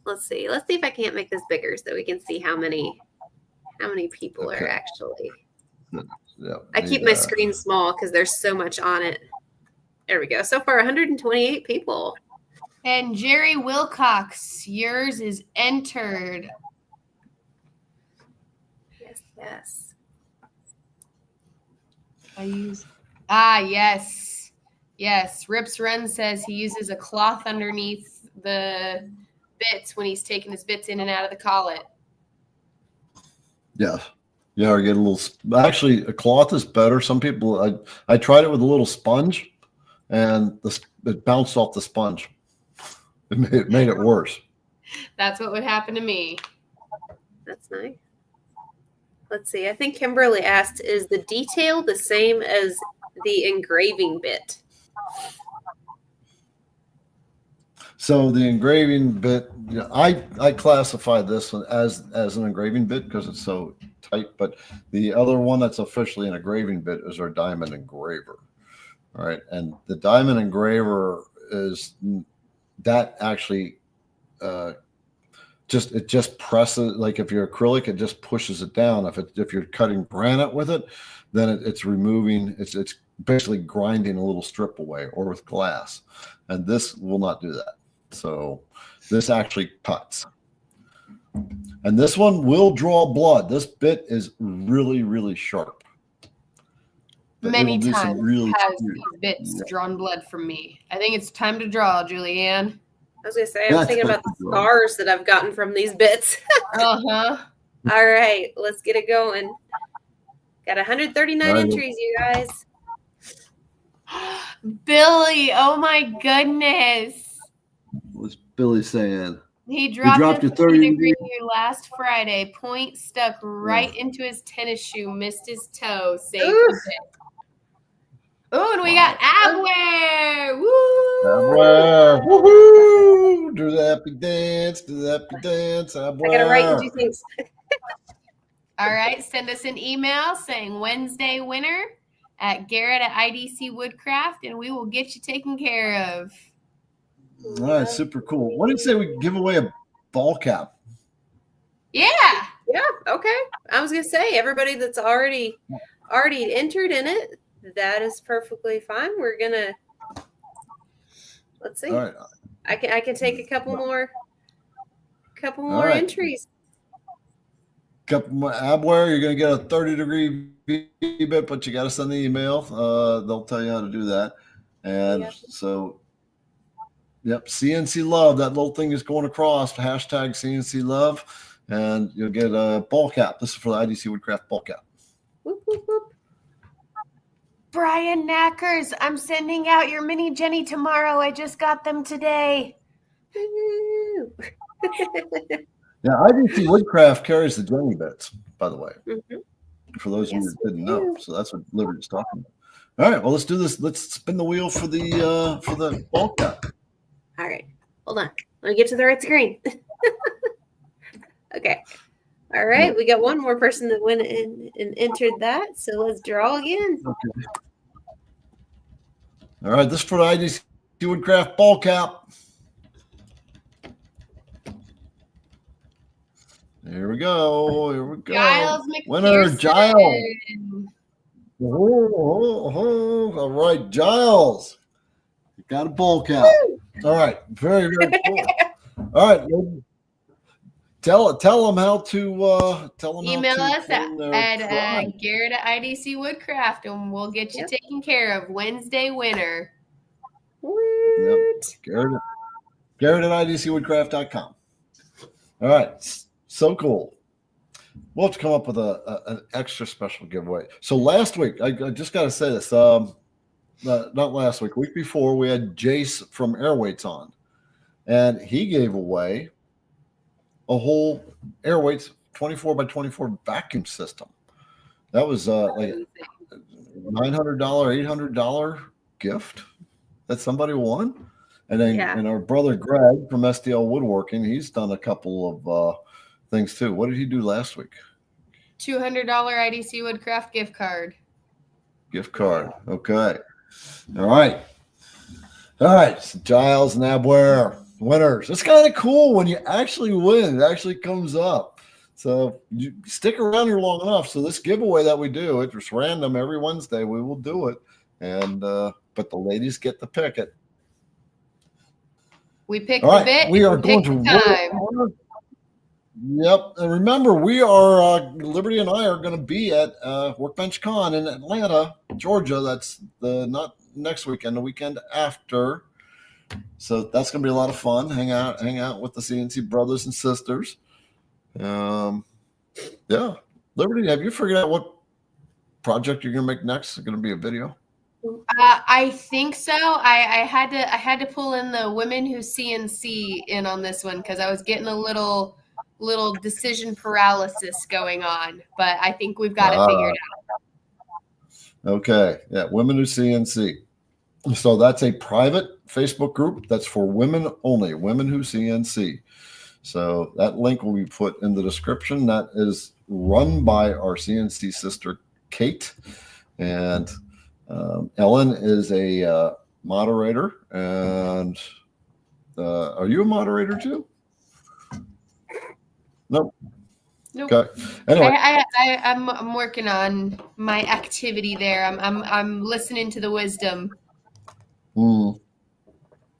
let's see. Let's see if I can't make this bigger so we can see how many people are actually. yeah, I keep my screen small because there's so much on it. There we go. So far, 128 people. And Jerry Wilcox, yours is entered. Yes. Yes. Rips Run says he uses a cloth underneath the bits when he's taking his bits in and out of the collet. Yeah. Yeah, or get a little. Actually, a cloth is better. Some people. I tried it with a little sponge, and it bounced off the sponge. It made it worse. That's what would happen to me. That's nice. Let's see. I think Kimberly asked, "Is the detail the same as the engraving bit?" So the engraving bit, I classify this one as an engraving bit because it's so tight. But the other one that's officially an engraving bit is our diamond engraver. All right, and the diamond engraver is that actually just presses, like if you're acrylic, it just pushes it down. If you're cutting granite with it, then it's removing. It's basically grinding a little strip away, or with glass, and this will not do that. So this actually cuts. And this one will draw blood. This bit is really, really sharp. But Many times has these bits drawn blood from me. I think it's time to draw, Julianne. I was going to say, I was thinking about the scars that I've gotten from these bits. Uh-huh. All right, let's get it going. Got 139 entries, you guys. Billy, oh my goodness. What's Billy saying? He dropped your 30 degree last Friday. Point stuck right into his tennis shoe, missed his toe. Saved the bit. Oh, and we got Abware. Woo! Abware. Woohoo! Do the happy dance. Do the happy dance. Abware. I got to write and do things. All right. Send us an email saying Wednesday winner at Garrett at IDC Woodcraft, and we will get you taken care of. All right. Super cool. What did you say we give away a ball cap? Yeah. Yeah. Okay. I was going to say, everybody that's already entered in it, that is perfectly fine. We're gonna let's see. All right. I can take a couple more entries. Couple more Abware, you're gonna get a 30-degree bit, but you got to send the email. They'll tell you how to do that. And so, CNC Love. That little thing is going across. Hashtag CNC Love, and you'll get a ball cap. This is for the IDC Woodcraft ball cap. Whoop, whoop, whoop. Brian Knackers, I'm sending out your mini Jenny tomorrow. I just got them today. Yeah, IDC Woodcraft carries the Jenny bits, by the way. Mm-hmm. For those of you that didn't know, so that's what Liberty's talking about. All right, well, let's do this. Let's spin the wheel for the ball cap. All right, hold on. Let me get to the right screen. Okay. All right, we got one more person that went in and entered that, so let's draw again. Okay. All right, this is for the IDC Woodcraft ball cap. Here we go. Here we go. Giles Winner, Giles. All right, Giles. You got a ball cap. All right, very, very cool. All right, tell them how to email us at Garrett at IDC Woodcraft, and we'll get you taken care of. Wednesday winner. Yep. Garrett at IDCWoodcraft.com. All right. So cool. We'll have to come up with an extra special giveaway. So last week, I just got to say this. Not last week, week before, we had Jace from Airweights on, and he gave away a whole Airweights 24 by 24 vacuum system. That was like $900, $800 gift that somebody won. And then and our brother Greg from STL Woodworking, he's done a couple of things too. What did he do last week? $200 IDC Woodcraft gift card. Okay. All right. All right, so Giles and Abware winners. It's kind of cool when you actually win. It actually comes up. So you stick around here long enough. So this giveaway that we do, it's just random every Wednesday. We will do it, and but the ladies get to pick it. We pick All the right, bit. we are going pick to the time. Yep, and remember, we are Liberty and I are going to be at Workbench Con in Atlanta, Georgia. That's not next weekend, the weekend after. So that's going to be a lot of fun. Hang out with the CNC brothers and sisters. Yeah, Liberty, have you figured out what project you're going to make next? Is it going to be a video? I think so. I had to pull in the women who CNC in on this one because I was getting a little decision paralysis going on, but I think we've got it figured out. Okay, yeah, women who CNC. So that's a private Facebook group that's for women only, women who CNC. So that link will be put in the description. That is run by our CNC sister, Kate. And Ellen is a moderator. And are you a moderator too? Nope. Okay. Anyway, I'm working on my activity there. I'm listening to the wisdom.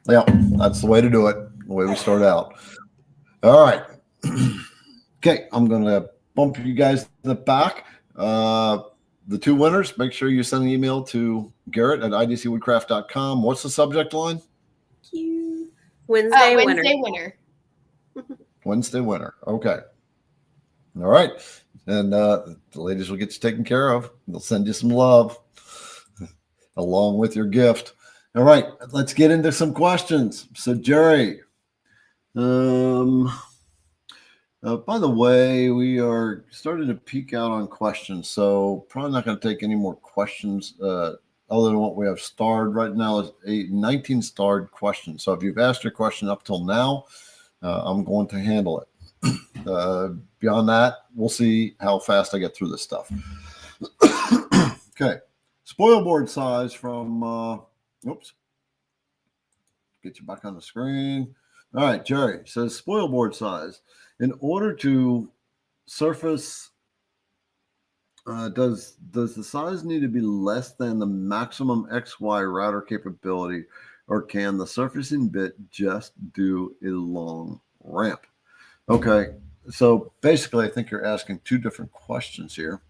Yeah, that's the way to do it. The way we start out. All right. Okay, I'm going to bump you guys in the back. The two winners, make sure you send an email to Garrett at idcwoodcraft.com. What's the subject line? Wednesday winner. Wednesday winner. Okay. All right. And the ladies will get you taken care of. They'll send you some love along with your gift. All right. Let's get into some questions. So, Jerry, by the way, we are starting to peak out on questions. So probably not going to take any more questions other than what we have starred right now is 19 starred questions. So if you've asked your question up till now, I'm going to handle it. Beyond that, we'll see how fast I get through this stuff. Okay. Spoilboard size from, oops. Get you back on the screen. All right, Jerry says spoilboard size. In order to surface, does the size need to be less than the maximum XY router capability, or can the surfacing bit just do a long ramp? Okay, so basically, I think you're asking two different questions here.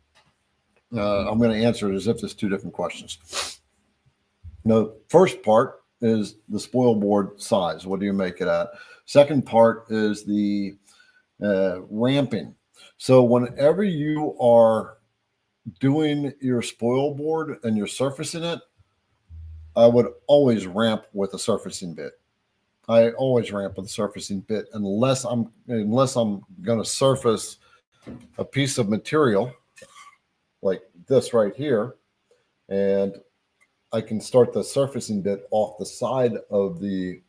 I'm going to answer it as if there's two different questions. The first part is the spoilboard size. What do you make it at? Second part is the ramping. So whenever you are doing your spoil board and you're surfacing it, I would always ramp with a surfacing bit. I always ramp with a surfacing bit unless I'm going to surface a piece of material like this right here, and I can start the surfacing bit off the side of the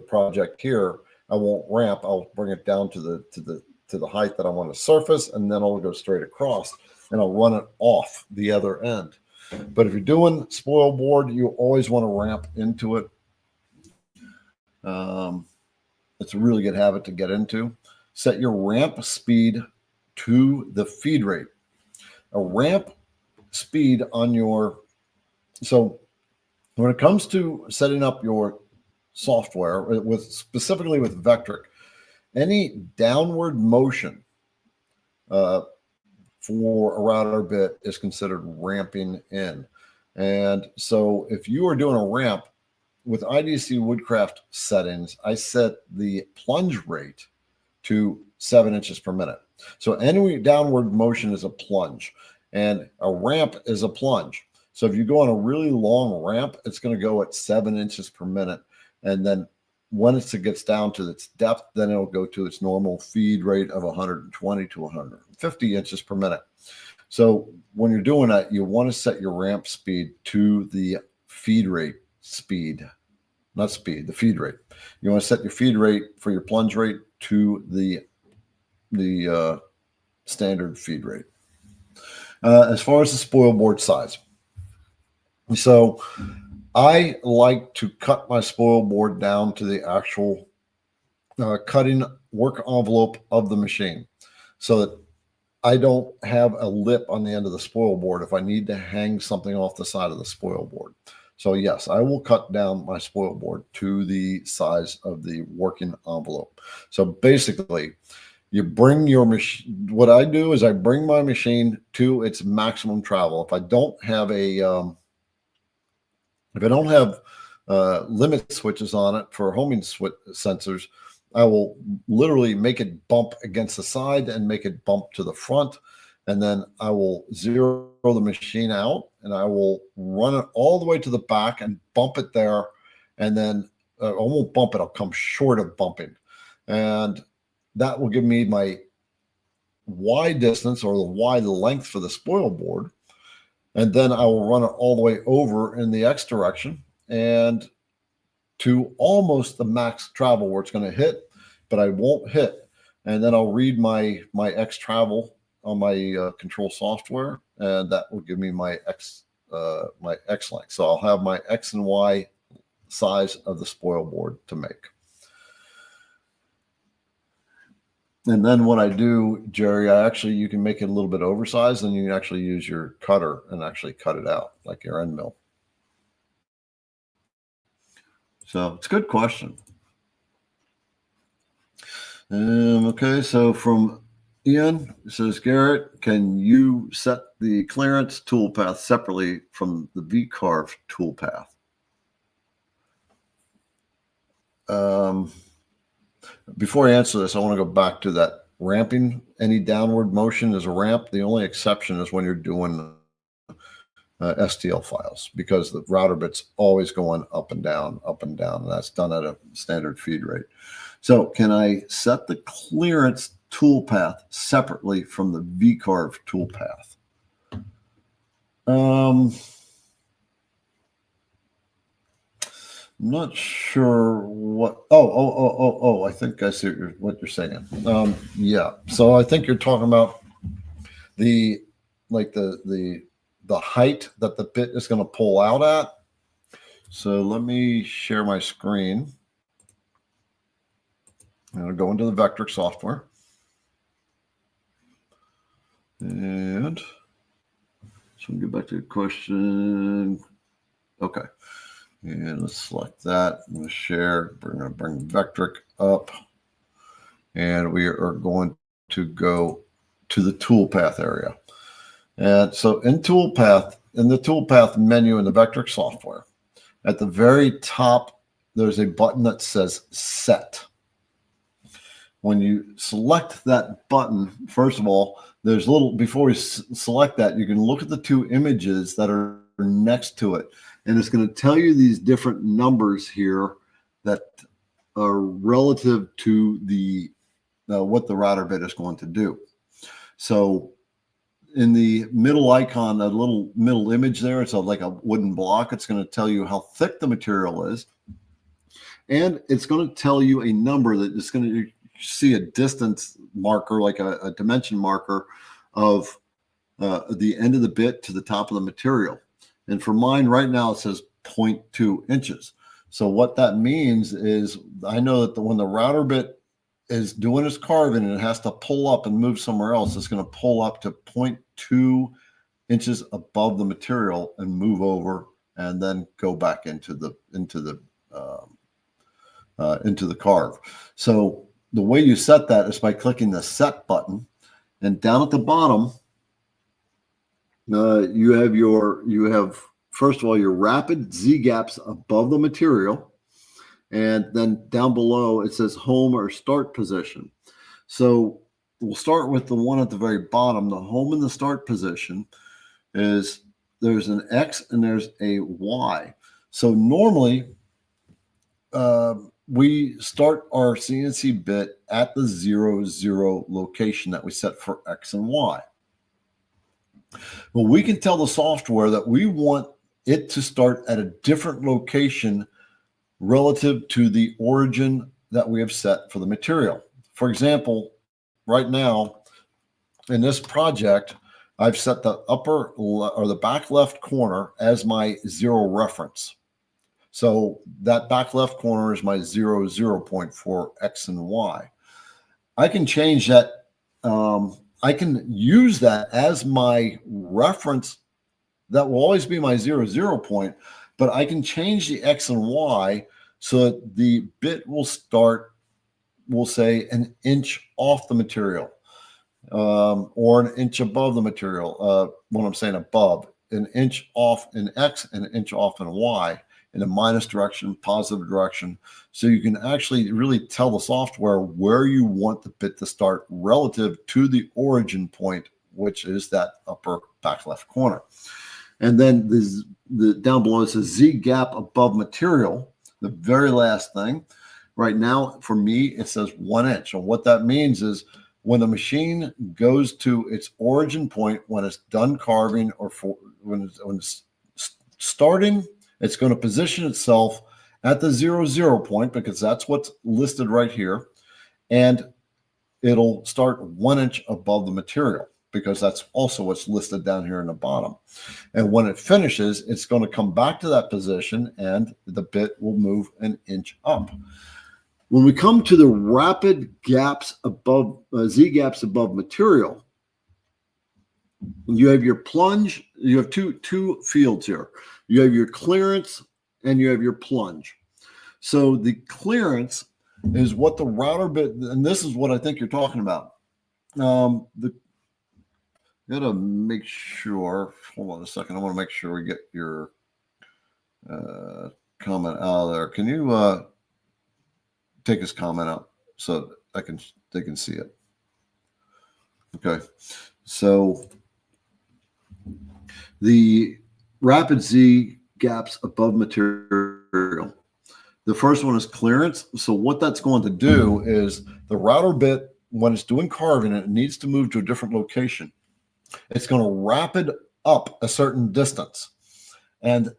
project here. I won't ramp. I'll bring it down to the height that I want to surface, and then I'll go straight across, and I'll run it off the other end. But if you're doing spoil board, you always want to ramp into it. It's a really good habit to get into. Set your ramp speed to the feed rate. A ramp speed on your, so when it comes to setting up your software specifically with Vectric, any downward motion for a router bit is considered ramping in. And so if you are doing a ramp with IDC Woodcraft settings, I set the plunge rate to 7 inches per minute. So any downward motion is a plunge, and a ramp is a plunge. So if you go on a really long ramp, it's going to go at 7 inches per minute. And then when it gets down to its depth, then it'll go to its normal feed rate of 120 to 150 inches per minute. So when you're doing that, you want to set your ramp speed to the feed rate speed, not speed, the feed rate. You want to set your feed rate for your plunge rate to the standard feed rate. As far as the spoil board size, so I like to cut my spoil board down to the actual cutting work envelope of the machine so that I don't have a lip on the end of the spoil board if I need to hang something off the side of the spoil board. So yes, I will cut down my spoil board to the size of the working envelope. So basically, you bring your machine. What I do is I bring my machine to its maximum travel. If I don't have limit switches on it for homing sensors, I will literally make it bump against the side and make it bump to the front. And then I will zero the machine out and I will run it all the way to the back and bump it there. And then I won't bump it. I'll come short of bumping. And that will give me my Y distance or the Y length for the spoil board. And then I will run it all the way over in the X direction and to almost the max travel where it's going to hit, but I won't hit. And then I'll read my X travel on my control software, and that will give me my X length. So I'll have my X and Y size of the spoil board to make. And then what I do, Jerry, you can make it a little bit oversized, and you can actually use your cutter and actually cut it out like your end mill. So it's a good question. Okay, so from Ian, it says, Garrett, can you set the clearance toolpath separately from the V-carve toolpath? Before I answer this, I want to go back to that ramping. Any downward motion is a ramp. The only exception is when you're doing STL files, because the router bit's always going up and down, and that's done at a standard feed rate. So can I set the clearance toolpath separately from the V-carve toolpath? I'm not sure what. Oh! I think I see what you're saying. Yeah. So I think you're talking about the height that the bit is going to pull out at. So let me share my screen. I'm going to go into the Vectric software. And so get back to the question. Okay. And let's select that. I'm going to share. We're going to bring Vectric up. And we are going to go to the toolpath area. And so in the toolpath menu in the Vectric software, at the very top, there's a button that says Set. When you select that button, first of all, there's before you select that, you can look at the two images that are next to it. And it's going to tell you these different numbers here that are relative to the what the router bit is going to do. So in the middle icon, a little middle image there, it's like a wooden block. It's going to tell you how thick the material is. And it's going to tell you a number that is going to see a distance marker, like a dimension marker of the end of the bit to the top of the material. And for mine right now, it says 0.2 inches. So what that means is I know that when the router bit is doing its carving and it has to pull up and move somewhere else, it's going to pull up to 0.2 inches above the material and move over and then go back into the carve. So the way you set that is by clicking the Set button, and down at the bottom, you have first of all your rapid Z gaps above the material, and then down below it says home or start position. So we'll start with the one at the very bottom. The home and the start position is there's an X and there's a Y. So normally we start our CNC bit at the 0, 0 location that we set for X and Y. Well, we can tell the software that we want it to start at a different location relative to the origin that we have set for the material. For example, right now in this project, I've set the upper or the back left corner as my 0 reference. So that back left corner is my 0, 0 point for X and Y. I can change that. I can use that as my reference. That will always be my 0, 0 point, but I can change the X and Y so that the bit will start, we'll say, an inch off the material, or an inch above the material. When I'm saying above, an inch off in X and an inch off in Y, in a minus direction, positive direction. So you can actually really tell the software where you want the bit to start relative to the origin point, which is that upper back left corner. And then the down below it says Z gap above material, the very last thing. Right now, for me, it says 1 inch. And what that means is when the machine goes to its origin point, when it's done carving, or when it's starting, it's going to position itself at the 0, 0 point, because that's what's listed right here. And it'll start 1 inch above the material, because that's also what's listed down here in the bottom. And when it finishes, it's going to come back to that position and the bit will move an inch up. When we come to the rapid gaps above, Z gaps above material, you have your plunge. You have two fields here. You have your clearance and you have your plunge. So the clearance is what the router bit, and this is what I think you're talking about. Gotta make sure. Hold on a second. I want to make sure we get your comment out of there. Can you take his comment out so they can see it? Okay. So the rapid Z gaps above material. The first one is clearance. So what that's going to do is the router bit, when it's doing carving, it needs to move to a different location. It's going to rapid up a certain distance, and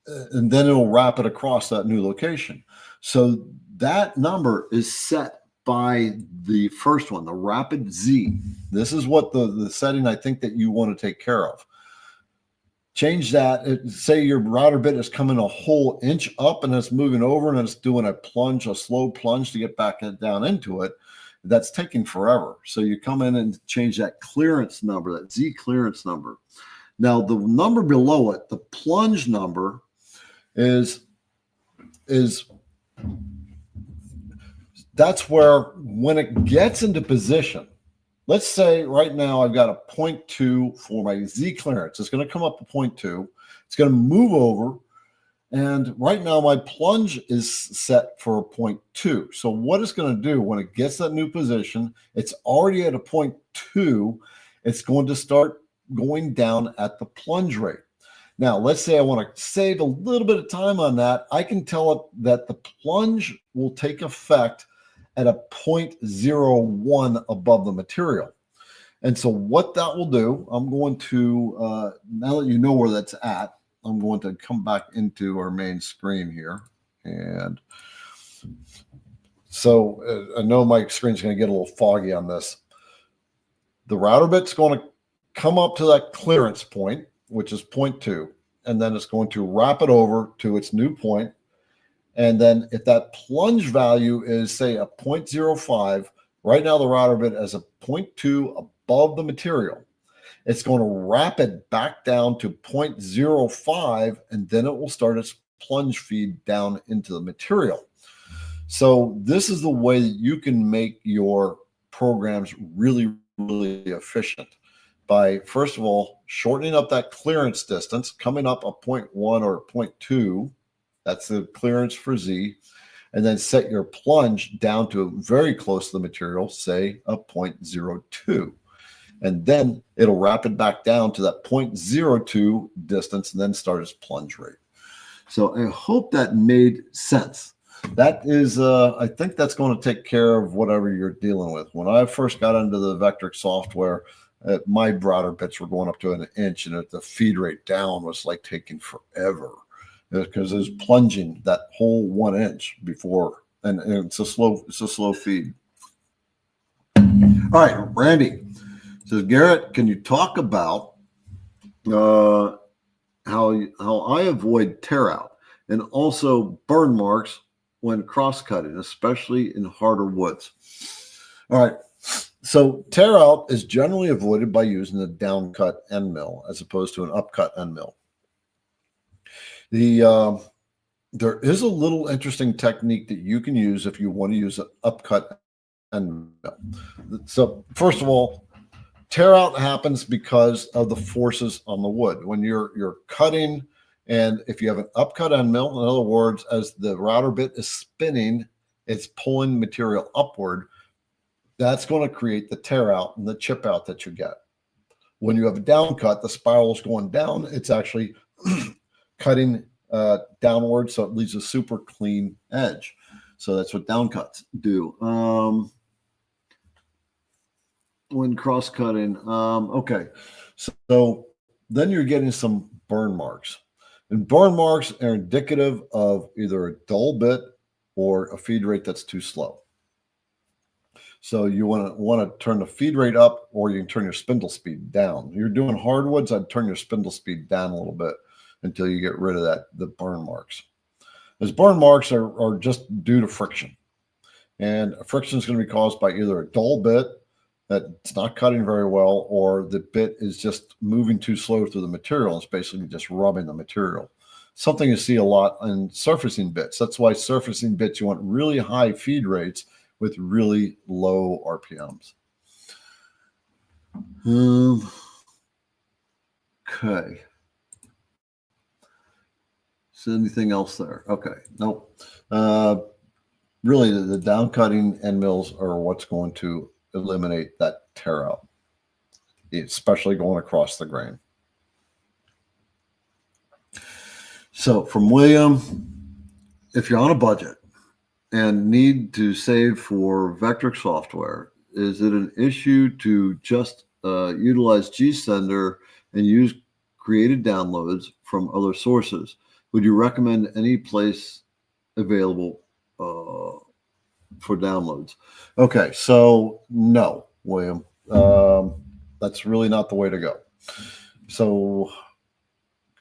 then it'll rapid across that new location. So that number is set by the first one, the rapid Z. This is what the setting I think that you want to take care of. Change that. Say your router bit is coming a whole inch up and it's moving over and it's doing a plunge, a slow plunge to get back down into it. That's taking forever. So you come in and change that clearance number, that Z clearance number. Now the number below it, the plunge number, is that's where when it gets into position, let's say right now I've got a 0.2 for my Z clearance. It's going to come up to 0.2. It's going to move over. And right now my plunge is set for a 0.2. So what it's going to do when it gets that new position, it's already at a 0.2. It's going to start going down at the plunge rate. Now, let's say I want to save a little bit of time on that. I can tell it that the plunge will take effect at a 0.01 above the material. And so what that will do, I'm going to, now that you know where that's at, I'm going to come back into our main screen here. And so I know my screen's going to get a little foggy on this. The router bit's going to come up to that clearance point, which is 0.2, and then it's going to wrap it over to its new point. And then if that plunge value is, say, a 0.05, right now the router bit is a 0.2 above the material. It's going to wrap it back down to 0.05, and then it will start its plunge feed down into the material. So this is the way that you can make your programs really, really efficient by, first of all, shortening up that clearance distance, coming up a 0.1 or 0.2. That's the clearance for Z. And then set your plunge down to very close to the material, say a 0.02. And then it'll wrap it back down to that 0.02 distance and then start its plunge rate. So I hope that made sense. That is, I think that's going to take care of whatever you're dealing with. When I first got into the Vectric software, my router bits were going up to an inch, and the feed rate down was like taking forever because it was plunging that whole 1 inch before, and it's a slow feed. All right, Randy says, Garrett, can you talk about how I avoid tear out? and also burn marks when cross-cutting, especially in harder woods. All right, so tear out is generally avoided by using a downcut end mill as opposed to an upcut end mill. There is a little interesting technique that you can use if you want to use an upcut end mill. So first of all, tear out happens because of the forces on the wood. When you're cutting, and if you have an upcut end mill, in other words, as the router bit is spinning, it's pulling material upward. That's going to create the tear out and the chip out that you get. When you have a down cut, the spiral is going down. It's actually cutting downward, so it leaves a super clean edge. So that's what down cuts do. When cross-cutting, okay. So then you're getting some burn marks. And burn marks are indicative of either a dull bit or a feed rate that's too slow. So you want to turn the feed rate up, or you can turn your spindle speed down. You're doing hardwoods, I'd turn your spindle speed down a little bit until you get rid of the burn marks. As burn marks are just due to friction. And friction is going to be caused by either a dull bit that's not cutting very well, or the bit is just moving too slow through the material. It's basically just rubbing the material. Something you see a lot in surfacing bits. That's why surfacing bits, you want really high feed rates with really low RPMs. Okay. So anything else there? Okay. Nope. Really, the down cutting end mills are what's going to eliminate that tear out, especially going across the grain. So from William, if you're on a budget and need to save for Vectric software, is it an issue to just utilize GSender and use created downloads from other sources? Would you recommend any place available for downloads? Okay, so no, William. That's really not the way to go. So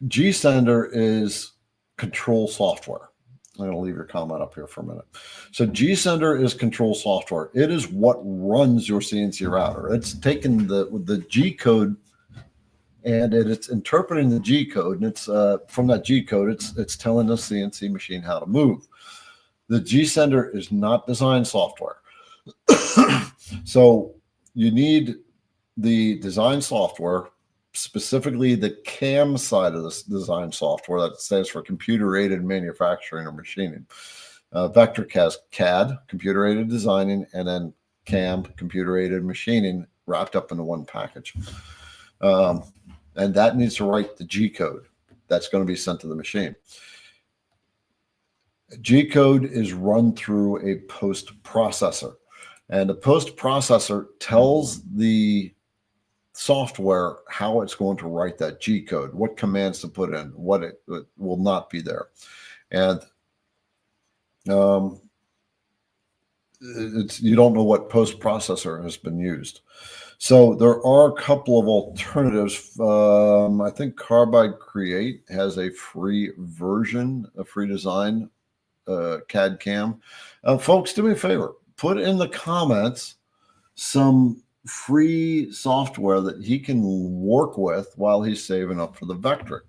GSender is control software. I'm going to leave your comment up here for a minute. So GSender is control software. It is what runs your CNC router. It's taking the G code and it's interpreting the G code, and it's from that G code, it's telling the CNC machine how to move. The GSender is not design software. So you need the design software, specifically the CAM side of this design software, that stands for computer aided manufacturing or machining. Vectric has CAD, computer aided designing, and then CAM, computer aided machining, wrapped up into one package. And that needs to write the G code that's going to be sent to the machine. G code is run through a post processor, and the post processor tells the software how it's going to write that G code, what commands to put in, what it will not be there. And you don't know what post processor has been used. So there are a couple of alternatives. I think Carbide Create has a free version, a free design CAD CAM. Folks, do me a favor, put in the comments some free software that he can work with while he's saving up for the Vectric.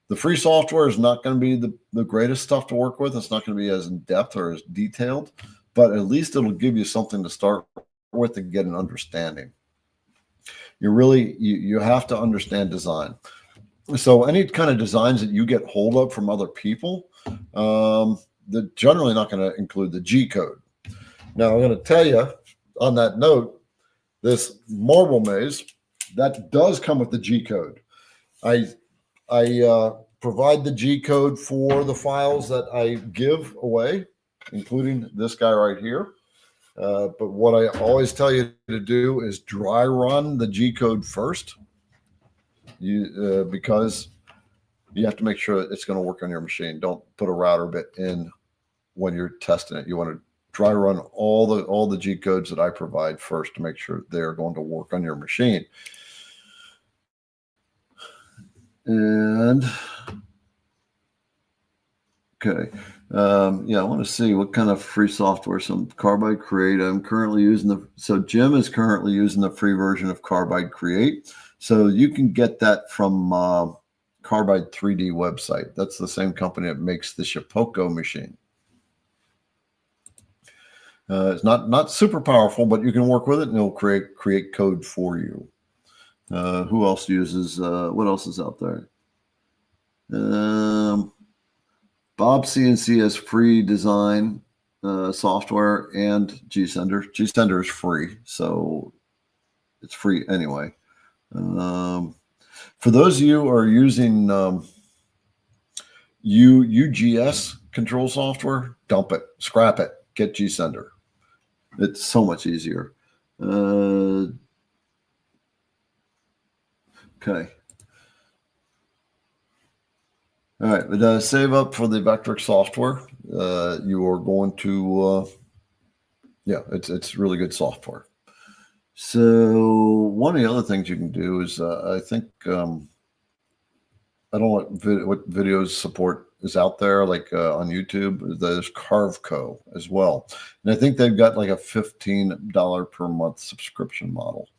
The free software is not going to be the greatest stuff to work with. It's not going to be as in-depth or as detailed, but at least it'll give you something to start with and get an understanding. You have to understand design. So any kind of designs that you get hold of from other people, they're generally not going to include the G code. Now, I'm going to tell you on that note, this marble maze, that does come with the G code. I provide the G code for the files that I give away, including this guy right here. But what I always tell you to do is dry run the G code first, because you have to make sure that it's going to work on your machine. Don't put a router bit in when you're testing it. You want to dry run all the G codes that I provide first to make sure they're going to work on your machine. And Okay. Yeah, I want to see what kind of free software. Some Carbide Create. I'm currently using so Jim is currently using the free version of Carbide Create. So you can get that from Carbide 3D website. That's the same company that makes the Shapoko machine. It's not super powerful, but you can work with it and it'll create code for you. Who else uses, what else is out there? Bob CNC has free design software and GSender. GSender is free, so it's free anyway. For those of you who are using UGS control software, dump it, scrap it, get GSender. It's so much easier. Okay. All right, but save up for the Vectric software. You are going to, yeah, it's really good software. So one of the other things you can do is, I think, I don't know what videos support is out there, like on YouTube. There's Carveco as well, and I think they've got like a $15 per month subscription model.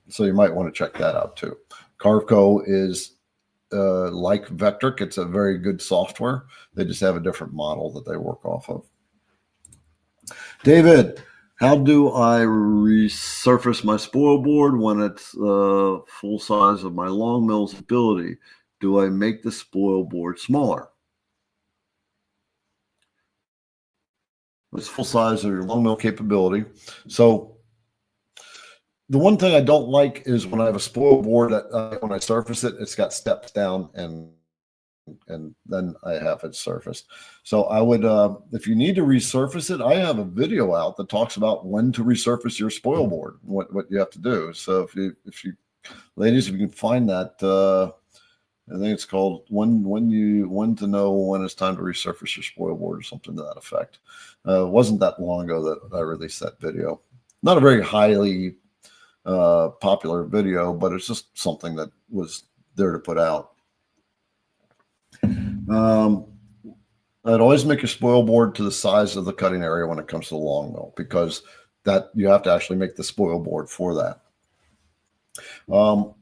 So you might want to check that out too. Carveco is like Vectric. It's a very good software. They just have a different model that they work off of. David, how do I resurface my spoilboard when it's full size of my Longmill's ability? Do I make the spoilboard smaller? It's full size of your Longmill capability. So the one thing I don't like is when I have a spoilboard that when I surface it, it's got steps down and then I have it surfaced. So I would, if you need to resurface it, I have a video out that talks about when to resurface your spoilboard, what you have to do. So if you ladies, if you can find that, I think it's called when to know when it's time to resurface your spoilboard or something to that effect. It wasn't that long ago that I released that video. Not a very highly popular video, but it's just something that was there to put out. I'd always make your spoilboard to the size of the cutting area when it comes to the long mill, because that you have to actually make the spoilboard for that. On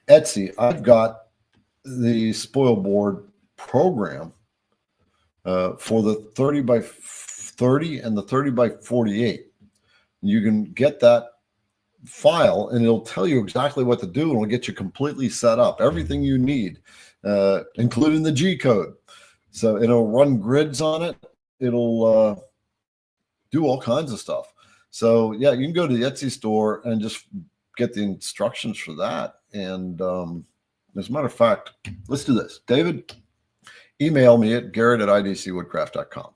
Etsy, I've got the spoilboard program for the 30 by 30 and the 30 by 48. You can get that file and it'll tell you exactly what to do, and it'll get you completely set up, everything you need, including the G code. So it'll run grids on it. It'll do all kinds of stuff. So yeah, you can go to the Etsy store and just get the instructions for that. And as a matter of fact, let's do this. David, email me at garrett@idcwoodcraft.com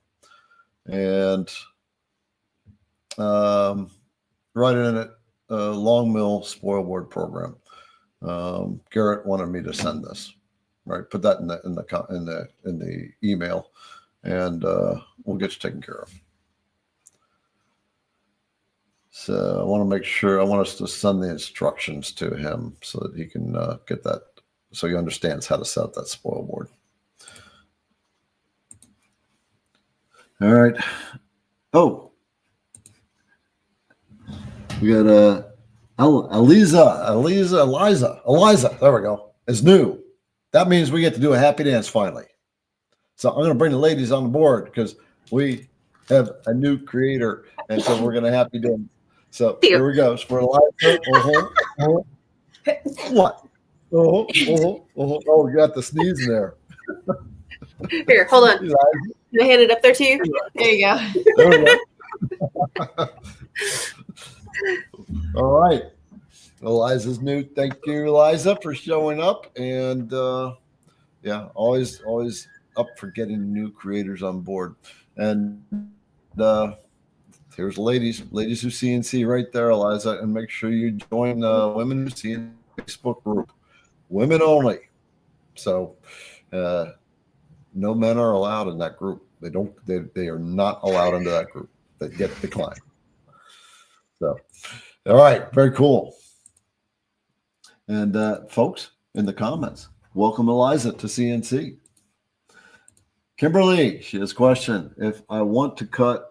and write in it, Longmill spoilboard program. Garrett wanted me to send this, right? Put that in the email, and we'll get you taken care of. So I want to make sure, I want us to send the instructions to him so that he can get that, so he understands how to set up that spoilboard. All right. Oh, we got Eliza. There we go. Is new. That means we get to do a happy dance finally. So I'm going to bring the ladies on board because we have a new creator, and so we're going to happy dance. So here we go. For Eliza. What? Oh, you got the sneeze in there. Here, hold on. Can I hand it up there to you? There you go. There we go. All right. Eliza's new. Thank you, Eliza, for showing up. And yeah, always up for getting new creators on board. And here's ladies who CNC right there, Eliza. And make sure you join the Women Who CNC Facebook group. Women only. So no men are allowed in that group. They are not allowed into that group. They get declined. So, all right, very cool. And folks, in the comments, welcome Eliza to CNC. Kimberly, she has a question. If I want to cut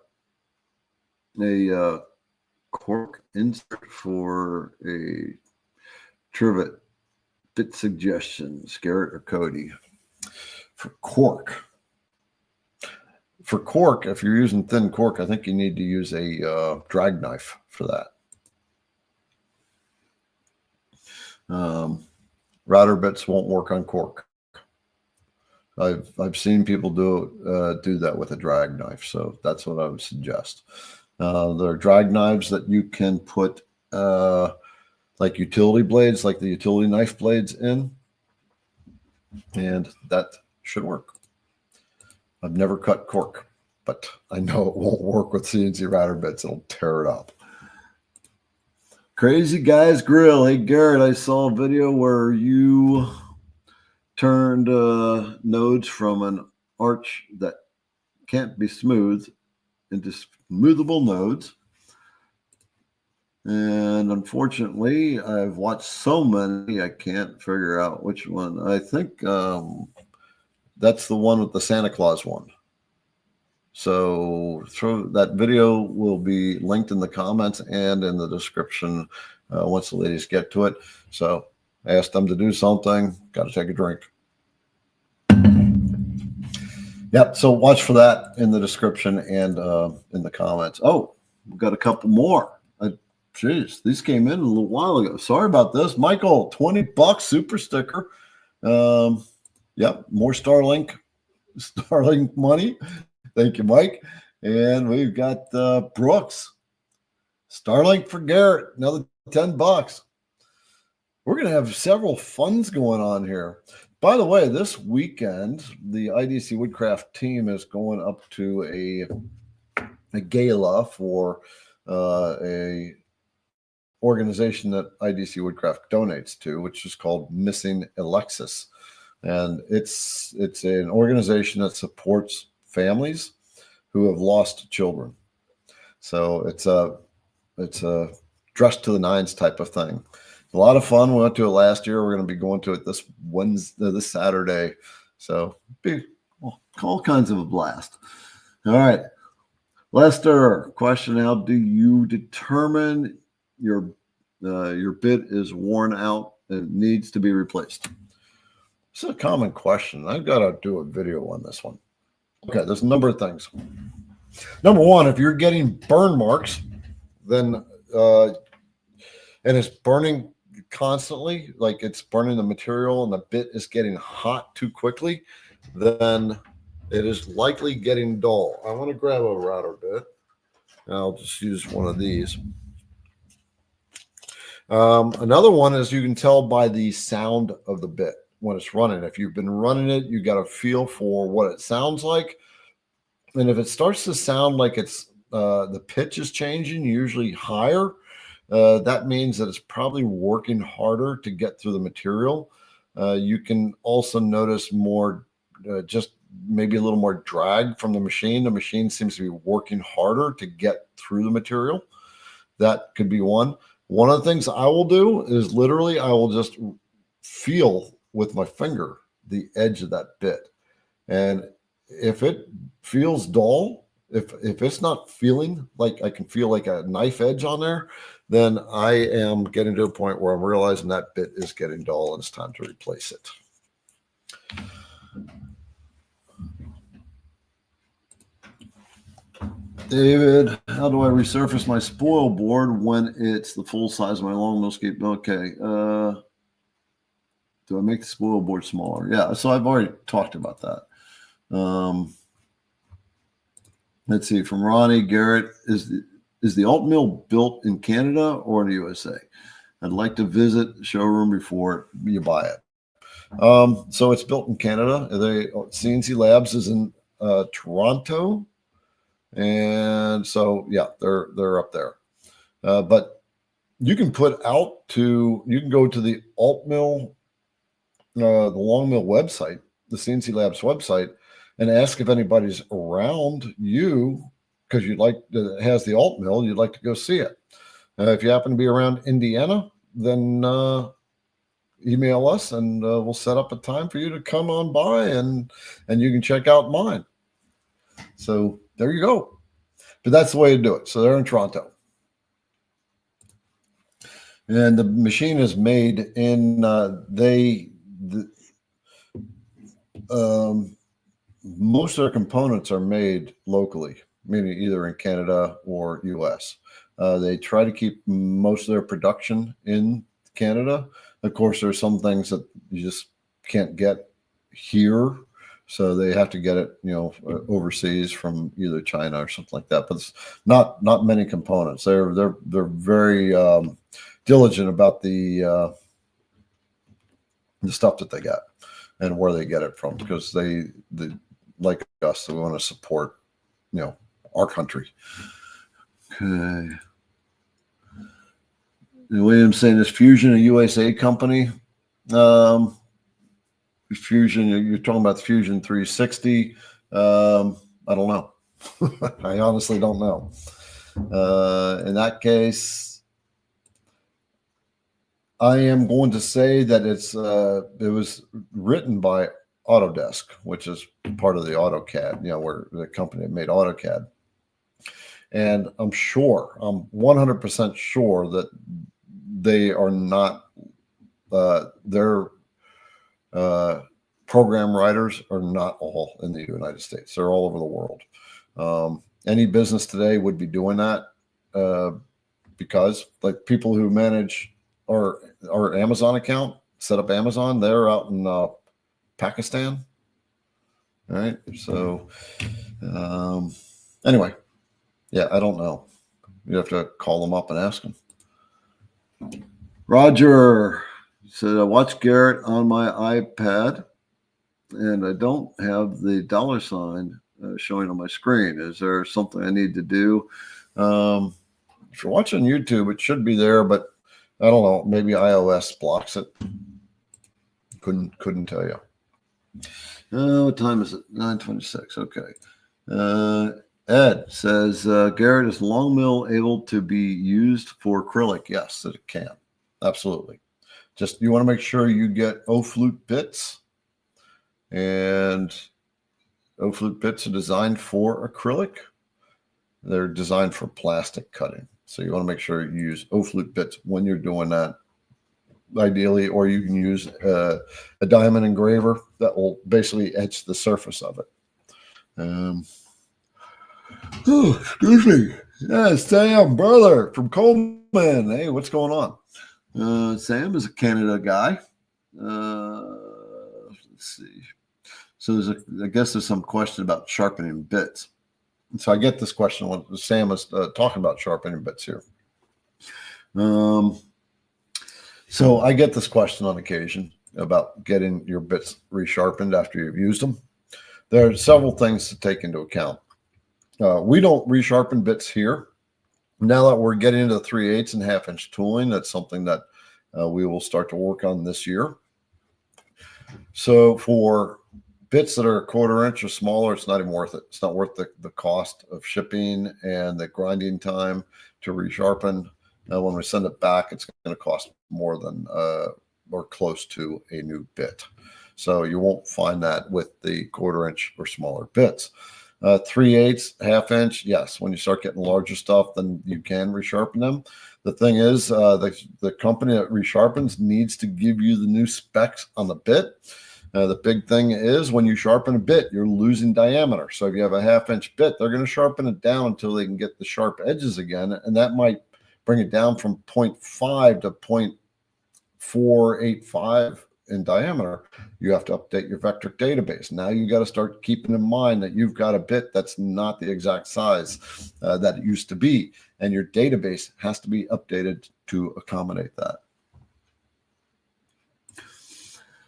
a cork insert for a trivet, bit suggestions, Garrett or Cody? For cork, if you're using thin cork, I think you need to use a drag knife for that. Router bits won't work on cork. I've seen people do that with a drag knife, so that's what I would suggest. There are drag knives that you can put like utility blades, like the utility knife blades in, and that should work. I've never cut cork, but I know it won't work with CNC router bits. It'll tear it up. Crazy Guys Grill. Hey, Garrett, I saw a video where you turned nodes from an arch that can't be smooth into smoothable nodes. And unfortunately, I've watched so many, I can't figure out which one. I think that's the one with the Santa Claus one. So that video will be linked in the comments and in the description once the ladies get to it. So I asked them to do something. Got to take a drink. Yep. So watch for that in the description and in the comments. Oh, we've got a couple more. Jeez, these came in a little while ago. Sorry about this. Michael, $20 super sticker. Yep. More Starlink money. Thank you, Mike. And we've got Brooks. Starlink for Garrett. Another $10. We're going to have several funds going on here. By the way, this weekend, the IDC Woodcraft team is going up to a gala for a organization that IDC Woodcraft donates to, which is called Missing Alexis. And it's an organization that supports families who have lost children. So it's a dress to the nines type of thing. A lot of fun. We went to it last year. We're going to be going to it this Saturday. So be all kinds of a blast. All right. Lester, question: how do you determine your bit is worn out and needs to be replaced? This is a common question. I've got to do a video on this one. Okay, there's a number of things. Number one, if you're getting burn marks, then and it's burning constantly, like it's burning the material and the bit is getting hot too quickly, then it is likely getting dull. I want to grab a router bit. I'll just use one of these. Another one is you can tell by the sound of the bit when it's running. If you've been running it, you got a feel for what it sounds like. And if it starts to sound like it's the pitch is changing, usually higher, that means that it's probably working harder to get through the material. You can also notice more, just maybe a little more drag from the machine. The machine seems to be working harder to get through the material. That could be one. One of the things I will do is literally I will just feel with my finger the edge of that bit. And if it feels dull, if it's not feeling like I can feel like a knife edge on there, then I am getting to a point where I'm realizing that bit is getting dull and it's time to replace it. David, how do I resurface my spoil board when it's the full size of my Longmill scape? Okay. Do I make the spoil board smaller? Yeah, so I've already talked about that. Let's see, from Ronnie Garrett, is the alt mill built in Canada or in the USA? I'd like to visit the showroom before you buy it. So it's built in Canada. CNC Labs is in Toronto. And so, yeah, they're up there. But you can you can go to the alt mill, the Longmill website, the CNC Labs website, and ask if anybody's around you because it has the alt mill, you'd like to go see it. If you happen to be around Indiana, then email us, and we'll set up a time for you to come on by, and you can check out mine. So there you go. But that's the way to do it. So they're in Toronto. And the machine is made in, most of their components are made locally, meaning either in Canada or US. They try to keep most of their production in Canada. Of course, there's some things that you just can't get here, so they have to get it, overseas from either China or something like that. But it's not many components. They're very diligent about the stuff that they get and where they get it from, because they like us, we want to support our country. Okay. And William's saying, is Fusion a USA company? Fusion, you're talking about the Fusion 360. I don't know. I honestly don't know. In that case, I am going to say that it was written by Autodesk, which is part of the AutoCAD, where the company that made AutoCAD. And I'm 100% sure that they are not, their program writers are not all in the United States. They're all over the world. Any business today would be doing that because like people who manage our Amazon account, set up Amazon, they're out in Pakistan. All right. So anyway, yeah, I don't know. You have to call them up and ask them. Roger said, I watch Garrett on my iPad and I don't have the $sign showing on my screen. Is there something I need to do? If you're watching YouTube, it should be there, but I don't know. Maybe iOS blocks it. Couldn't tell you. What time is it? 9:26. Okay. Ed says, Garrett, is Longmill able to be used for acrylic? Yes, it can. Absolutely. Just you want to make sure you get O-flute bits, and O-flute bits are designed for acrylic. They're designed for plastic cutting. So you want to make sure you use O-flute bits when you're doing that, ideally, or you can use a diamond engraver that will basically etch the surface of it. Oh, excuse me. Yeah, Sam, brother from Coleman. Hey, what's going on? Sam is a Canada guy. Let's see. So I guess there's some question about sharpening bits. So I get this question when Sam is talking about sharpening bits here. So I get this question on occasion about getting your bits resharpened after you've used them. There are several things to take into account. We don't resharpen bits here. Now that we're getting into 3/8 and 1/2-inch tooling, that's something that we will start to work on this year. So for bits that are 1/4 inch or smaller, it's not even worth it. It's not worth the cost of shipping and the grinding time to resharpen. When we send it back, it's going to cost more than or close to a new bit. So you won't find that with the 1/4 inch or smaller bits. 3/8, 1/2-inch, yes. When you start getting larger stuff, then you can resharpen them. The thing is, the company that resharpens needs to give you the new specs on the bit. The big thing is when you sharpen a bit, you're losing diameter. So if you have a 1/2-inch bit, they're going to sharpen it down until they can get the sharp edges again. And that might bring it down from 0.5 to 0.485 in diameter. You have to update your Vectric database. Now you got to start keeping in mind that you've got a bit that's not the exact size that it used to be. And your database has to be updated to accommodate that.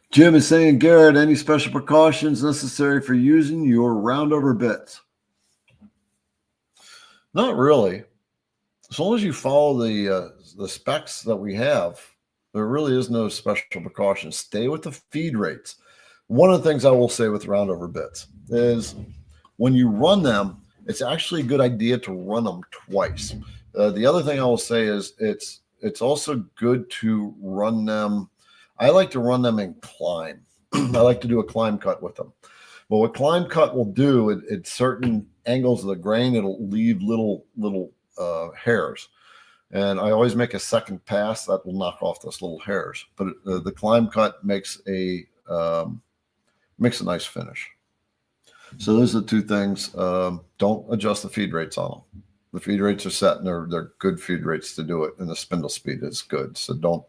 Jim is saying, Garrett, any special precautions necessary for using your roundover bits? Not really. As long as you follow the specs that we have, there really is no special precaution. Stay with the feed rates. One of the things I will say with roundover bits is when you run them, it's actually a good idea to run them twice. The other thing I will say is it's also good to run them. I like to run them in climb. I like to do a climb cut with them. Well, what climb cut will do at certain angles of the grain, it'll leave little hairs. And I always make a second pass that will knock off those little hairs. But the climb cut makes a nice finish. So those are the two things. Don't adjust the feed rates on them. The feed rates are set, and they're good feed rates to do it, and the spindle speed is good. So don't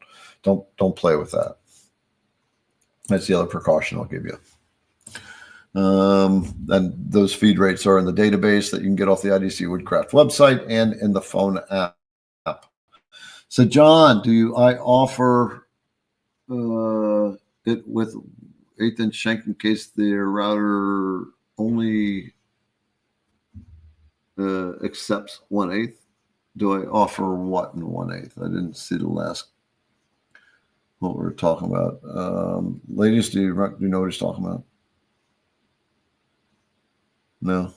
play with that. That's the other precaution I'll give you. And those feed rates are in the database that you can get off the IDC Woodcraft website and in the phone app. So John, I offer it with 1/8" shank in case the router only accepts 1/8? Do I offer what in 1/8? I didn't see the last what we were talking about. Ladies, do you know what he's talking about? No.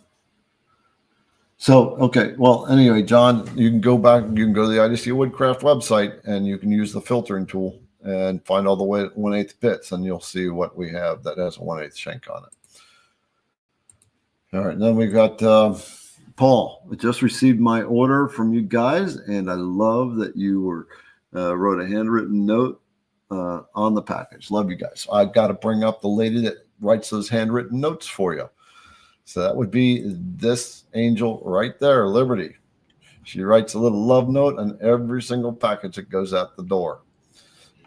So, okay. Well, anyway, John, you can go back, you can go to the IDC Woodcraft website and you can use the filtering tool and find all the way 1/8 bits, and you'll see what we have that has a 1/8 shank on it. All right. Then we've got Paul. I just received my order from you guys, and I love that you wrote a handwritten note on the package. Love you guys. I've got to bring up the lady that writes those handwritten notes for you. So that would be this angel right there, Liberty. She writes a little love note on every single package that goes out the door.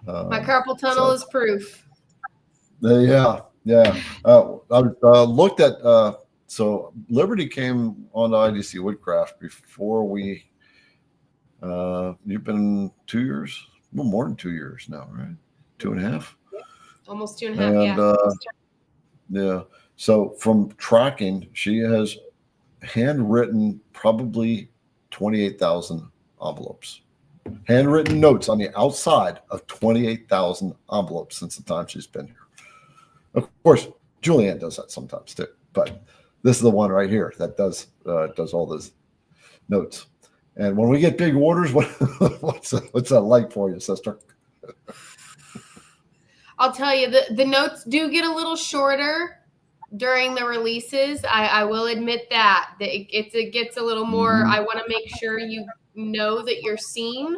My carpal tunnel is proof. Yeah. I looked at, so Liberty came on to IDC Woodcraft before we, you've been 2 years, well, more than 2 years now, right? 2.5? Almost 2.5, yeah. Yeah. So from tracking, she has handwritten probably 28,000 envelopes. Handwritten notes on the outside of 28,000 envelopes since the time she's been here. Of course, Julianne does that sometimes too, but this is the one right here that does all those notes. And when we get big orders, what's that like for you, sister? I'll tell you, the notes do get a little shorter during the releases. I will admit that it gets a little more. I want to make sure you know that you're seen,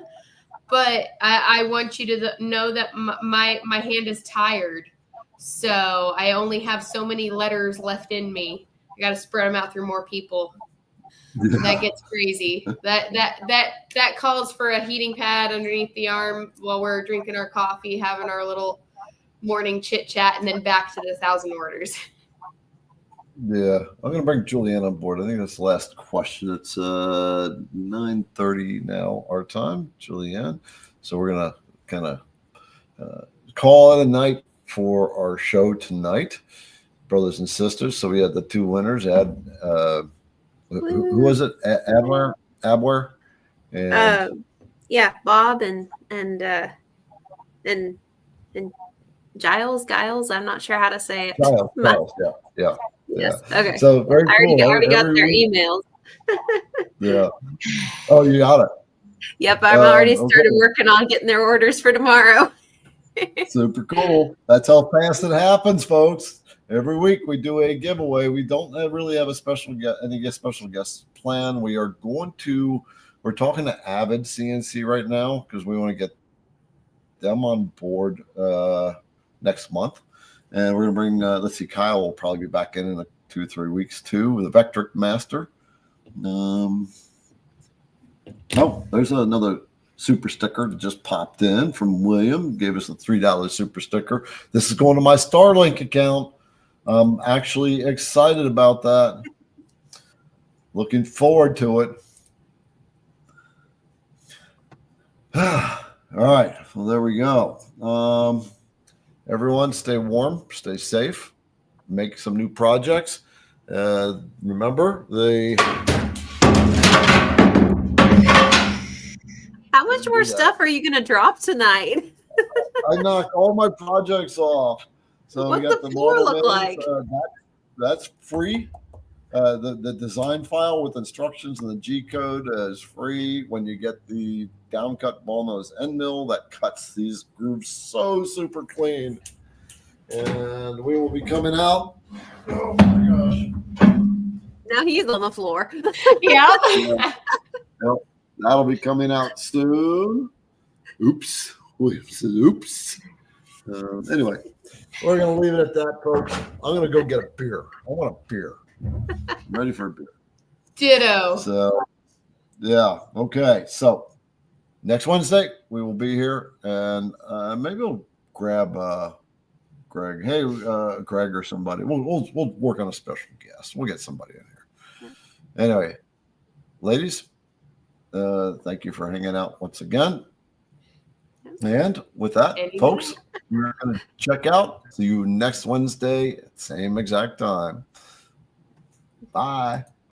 but I want you to know that my hand is tired, so I only have so many letters left in me. I got to spread them out through more people. Yeah. That gets crazy. That calls for a heating pad underneath the arm while we're drinking our coffee, having our little morning chit chat, and then back to the 1,000 orders. Yeah, I'm going to bring Julianne on board. I think that's the last question. It's 9:30 now our time, Julianne. So we're going to kind of call it a night for our show tonight, brothers and sisters. So we had the two winners. Who was it? Abware, and yeah, Bob and Giles. I'm not sure how to say it. Giles, yeah. Yes. Okay. So very cool. I already got their emails. Yeah. Oh, you got it. Yep. I've already started working on getting their orders for tomorrow. Super cool. That's how fast it happens, folks. Every week we do a giveaway. We don't really have any special guests planned. We're talking to Avid CNC right now because we want to get them on board next month. And we're going to bring, Kyle will probably be back in 2 or 3 weeks too with a Vectric master. There's another super sticker that just popped in from William. Gave us a $3 super sticker. This is going to my Starlink account. I'm actually excited about that. Looking forward to it. All right. Well, there we go. Everyone stay warm, stay safe, make some new projects. Remember how much more stuff are you going to drop tonight? I knocked all my projects off. So what we got the floor look like? That's free. The design file with instructions and the G code is free when you get the downcut ball nose end mill that cuts these grooves so super clean. And we will be coming out. Oh my gosh. Now he's on the floor. Yeah. Yep. That'll be coming out soon. Oops. Oops. Anyway, we're going to leave it at that, folks. I'm going to go get a beer. I want a beer. I'm ready for a beer. Ditto. So, yeah. Okay. So, next Wednesday, we will be here. And maybe we'll grab Greg. Hey, Greg or somebody. We'll work on a special guest. We'll get somebody in here. Anyway, ladies, thank you for hanging out once again. And with that, folks, we're going to check out. See you next Wednesday at the same exact time. Bye.